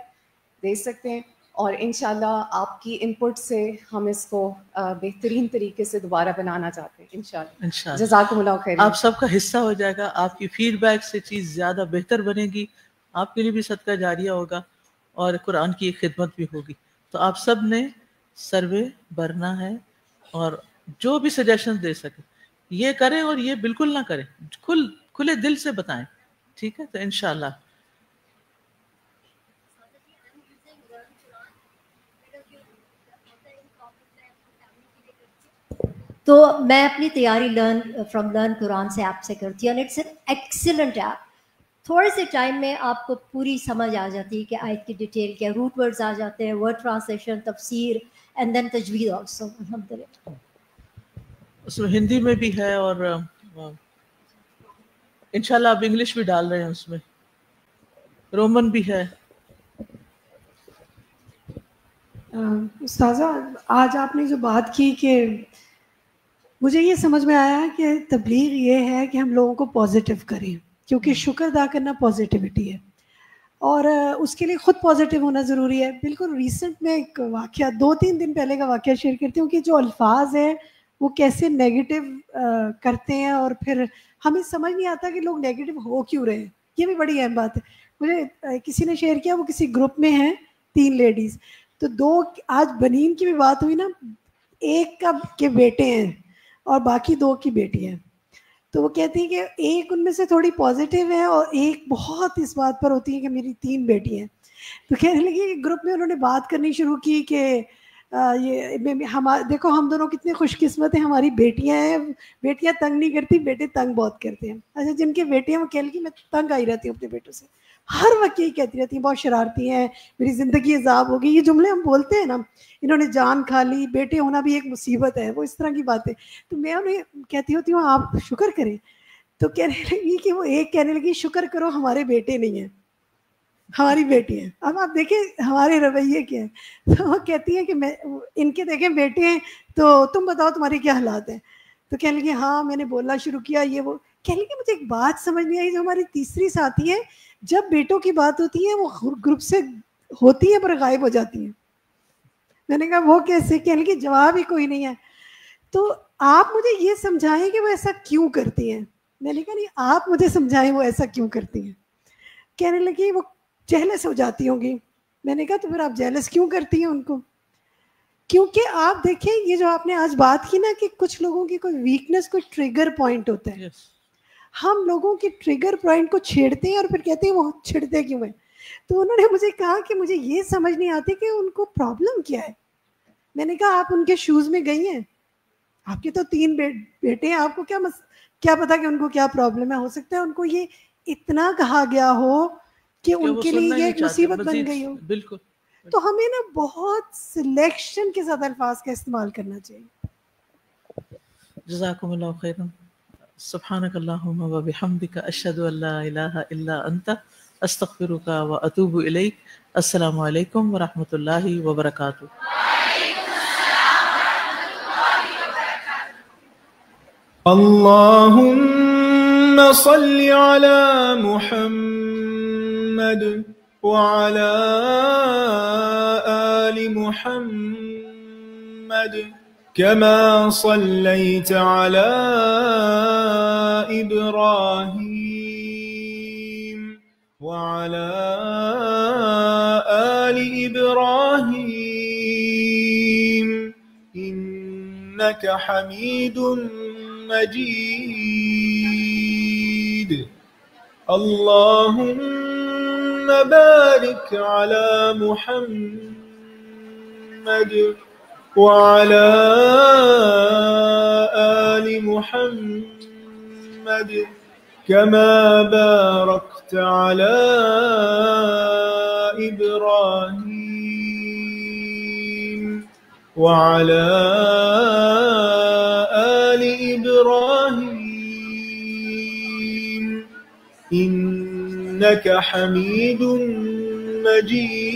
دے سکتے ہیں, اور انشاءاللہ آپ کی انپٹ سے ہم اس کو بہترین طریقے سے دوبارہ بنانا چاہتے ہیں انشاءاللہ. جزاکم اللہ خیر. آپ سب کا حصہ ہو جائے گا, آپ کی فیڈ بیک سے چیز زیادہ بہتر بنے گی, آپ کے لیے بھی صدقہ جاریہ ہوگا اور قرآن کی خدمت بھی ہوگی. تو آپ سب نے سروے بھرنا ہے, اور جو بھی سجیشن دے سکے یہ کریں, اور یہ بالکل نہ کریں, کھلے دل سے بتائیں, ٹھیک ہے؟ تو انشاءاللہ تو میں اپنی تیاری لرن قرآن سے ایپ سے کرتی ہوں, اٹس این ایکسیلنٹ ایپ. تھوڑے سے ٹائم میں آپ کو پوری سمجھ آ جاتی ہے کہ آیت کی ڈیٹیل کیا, روٹ ورڈز آ جاتے ہیں, ورڈ ٹرانسلیشن, تفسیر, اینڈ دین تجوید آلسو الحمدللہ. اس میں ہندی میں بھی ہے, اور انشاءاللہ آپ انگلش بھی ڈال رہے ہیں, اس میں رومن بھی ہے. استاذہ آج آپ نے جو بات کی کہ مجھے یہ سمجھ میں آیا کہ تبلیغ یہ ہے کہ ہم لوگوں کو پازیٹیو کریں, کیونکہ شکر ادا کرنا پازیٹیوٹی ہے, اور اس کے لیے خود پازیٹیو ہونا ضروری ہے. بالکل ریسنٹ میں ایک واقعہ 2-3 دن پہلے کا واقعہ شیئر کرتی ہوں کہ جو الفاظ ہیں وہ کیسے نیگیٹو کرتے ہیں، اور پھر ہمیں سمجھ نہیں آتا کہ لوگ نیگیٹو ہو کیوں رہے ہیں. یہ بھی بڑی اہم بات ہے. مجھے کسی نے شیئر کیا، وہ کسی گروپ میں ہیں 3 لیڈیز، تو 2 آج بنین کی بھی بات ہوئی نا، ایک کا کے بیٹے ہیں اور باقی 2 کی بیٹی ہیں. تو وہ کہتی ہیں کہ ایک ان میں سے تھوڑی پازیٹیو ہے اور ایک بہت اس بات پر ہوتی ہے کہ میری 3 بیٹی ہیں. تو کہنے لگی گروپ میں انہوں نے بات کرنی شروع کی کہ یہ دیکھو ہم دونوں کتنے خوش قسمت ہیں، ہماری بیٹیاں ہیں، بیٹیاں تنگ نہیں کرتی، بیٹے تنگ بہت کرتے ہیں. اچھا جن کے بیٹے ہیں وہ کہہ لگی میں تنگ آئی رہتی ہوں اپنے بیٹوں سے، ہر وقت یہی کہتی رہتی ہیں بہت شرارتی ہیں، میری زندگی عذاب ہو گئی. یہ جملے ہم بولتے ہیں نا، انہوں نے جان کھا لی، بیٹے ہونا بھی ایک مصیبت ہے، وہ اس طرح کی باتیں. تو میں انہیں کہتی ہوتی ہوں آپ شکر کریں. تو کہنے لگی کہ وہ ایک کہنے لگی شکر کرو ہمارے بیٹے نہیں ہیں، ہماری بیٹی ہیں. اب آپ دیکھیں ہمارے رویے کیا ہے. تو وہ کہتی ہیں کہ میں ان کے دیکھیں بیٹے ہیں تو تم بتاؤ تمہارے کیا حالات ہیں. تو کہنے لگی ہاں میں نے بولنا شروع کیا یہ وہ. کہنے لگی مجھے ایک بات سمجھ نہیں آئی، جو ہماری تیسری ساتھی ہے جب بیٹوں کی بات ہوتی ہے وہ گروپ سے ہوتی ہے پر غائب ہو جاتی ہیں. میں نے کہا وہ کیسے؟ کہنے لگی جواب ہی کوئی نہیں ہے. تو آپ مجھے یہ سمجھائیں کہ وہ ایسا کیوں کرتی ہیں. میں نے کہا نہیں آپ مجھے سمجھائیں وہ ایسا کیوں کرتی ہیں. کہنے لگی وہ جیلس ہو جاتی ہوں گی. میں نے کہا تو پھر آپ جیلس کیوں کرتی ہیں ان کو؟ کیونکہ آپ دیکھیں یہ جو آپ نے آج بات کی نا کہ کچھ لوگوں کی کوئی ویکنس، کوئی ٹریگر پوائنٹ ہوتا ہے. ہم لوگوں کی ٹریگر پوائنٹ کو چھیڑتے ہیں اور پھر کہتے ہیں وہ چھڑتے کیوں ہیں. تو انہوں نے مجھے کہا کہ مجھے یہ سمجھ نہیں آتی کہ ان کو پرابلم کیا ہے. میں نے کہا آپ ان کے شوز میں گئی ہیں، آپ کے تو 3 بیٹے ہیں، آپ کو کیا پتا کہ ان کو کیا پرابلم ہے. ہو سکتا ہے ان کو یہ اتنا کہا گیا ہو کہ ان کے لیے یہ ایک مصیبت بن گئی ہو. بالکل. تو ہمیں نا بہت سلیکشن کے ساتھ الفاظ کا استعمال کرنا چاہیے. جزاکم اللہ خیرا. سبحانک اللہم و بحمدک، اشہد ان لا الہ الا انت، استغفرک و اتوب الیک. السلام علیکم ورحمۃ اللہ وبرکاتہ. اللهم صل على محمد وعلى آل محمد كما صليت على إبراهيم وعلى آل إبراهيم إنك حميد مجيد. اللهم بارك على محمد وعلى آل محمد كما باركت على إبراهيم وعلى آل إبراهيم إنك حميد مجيد.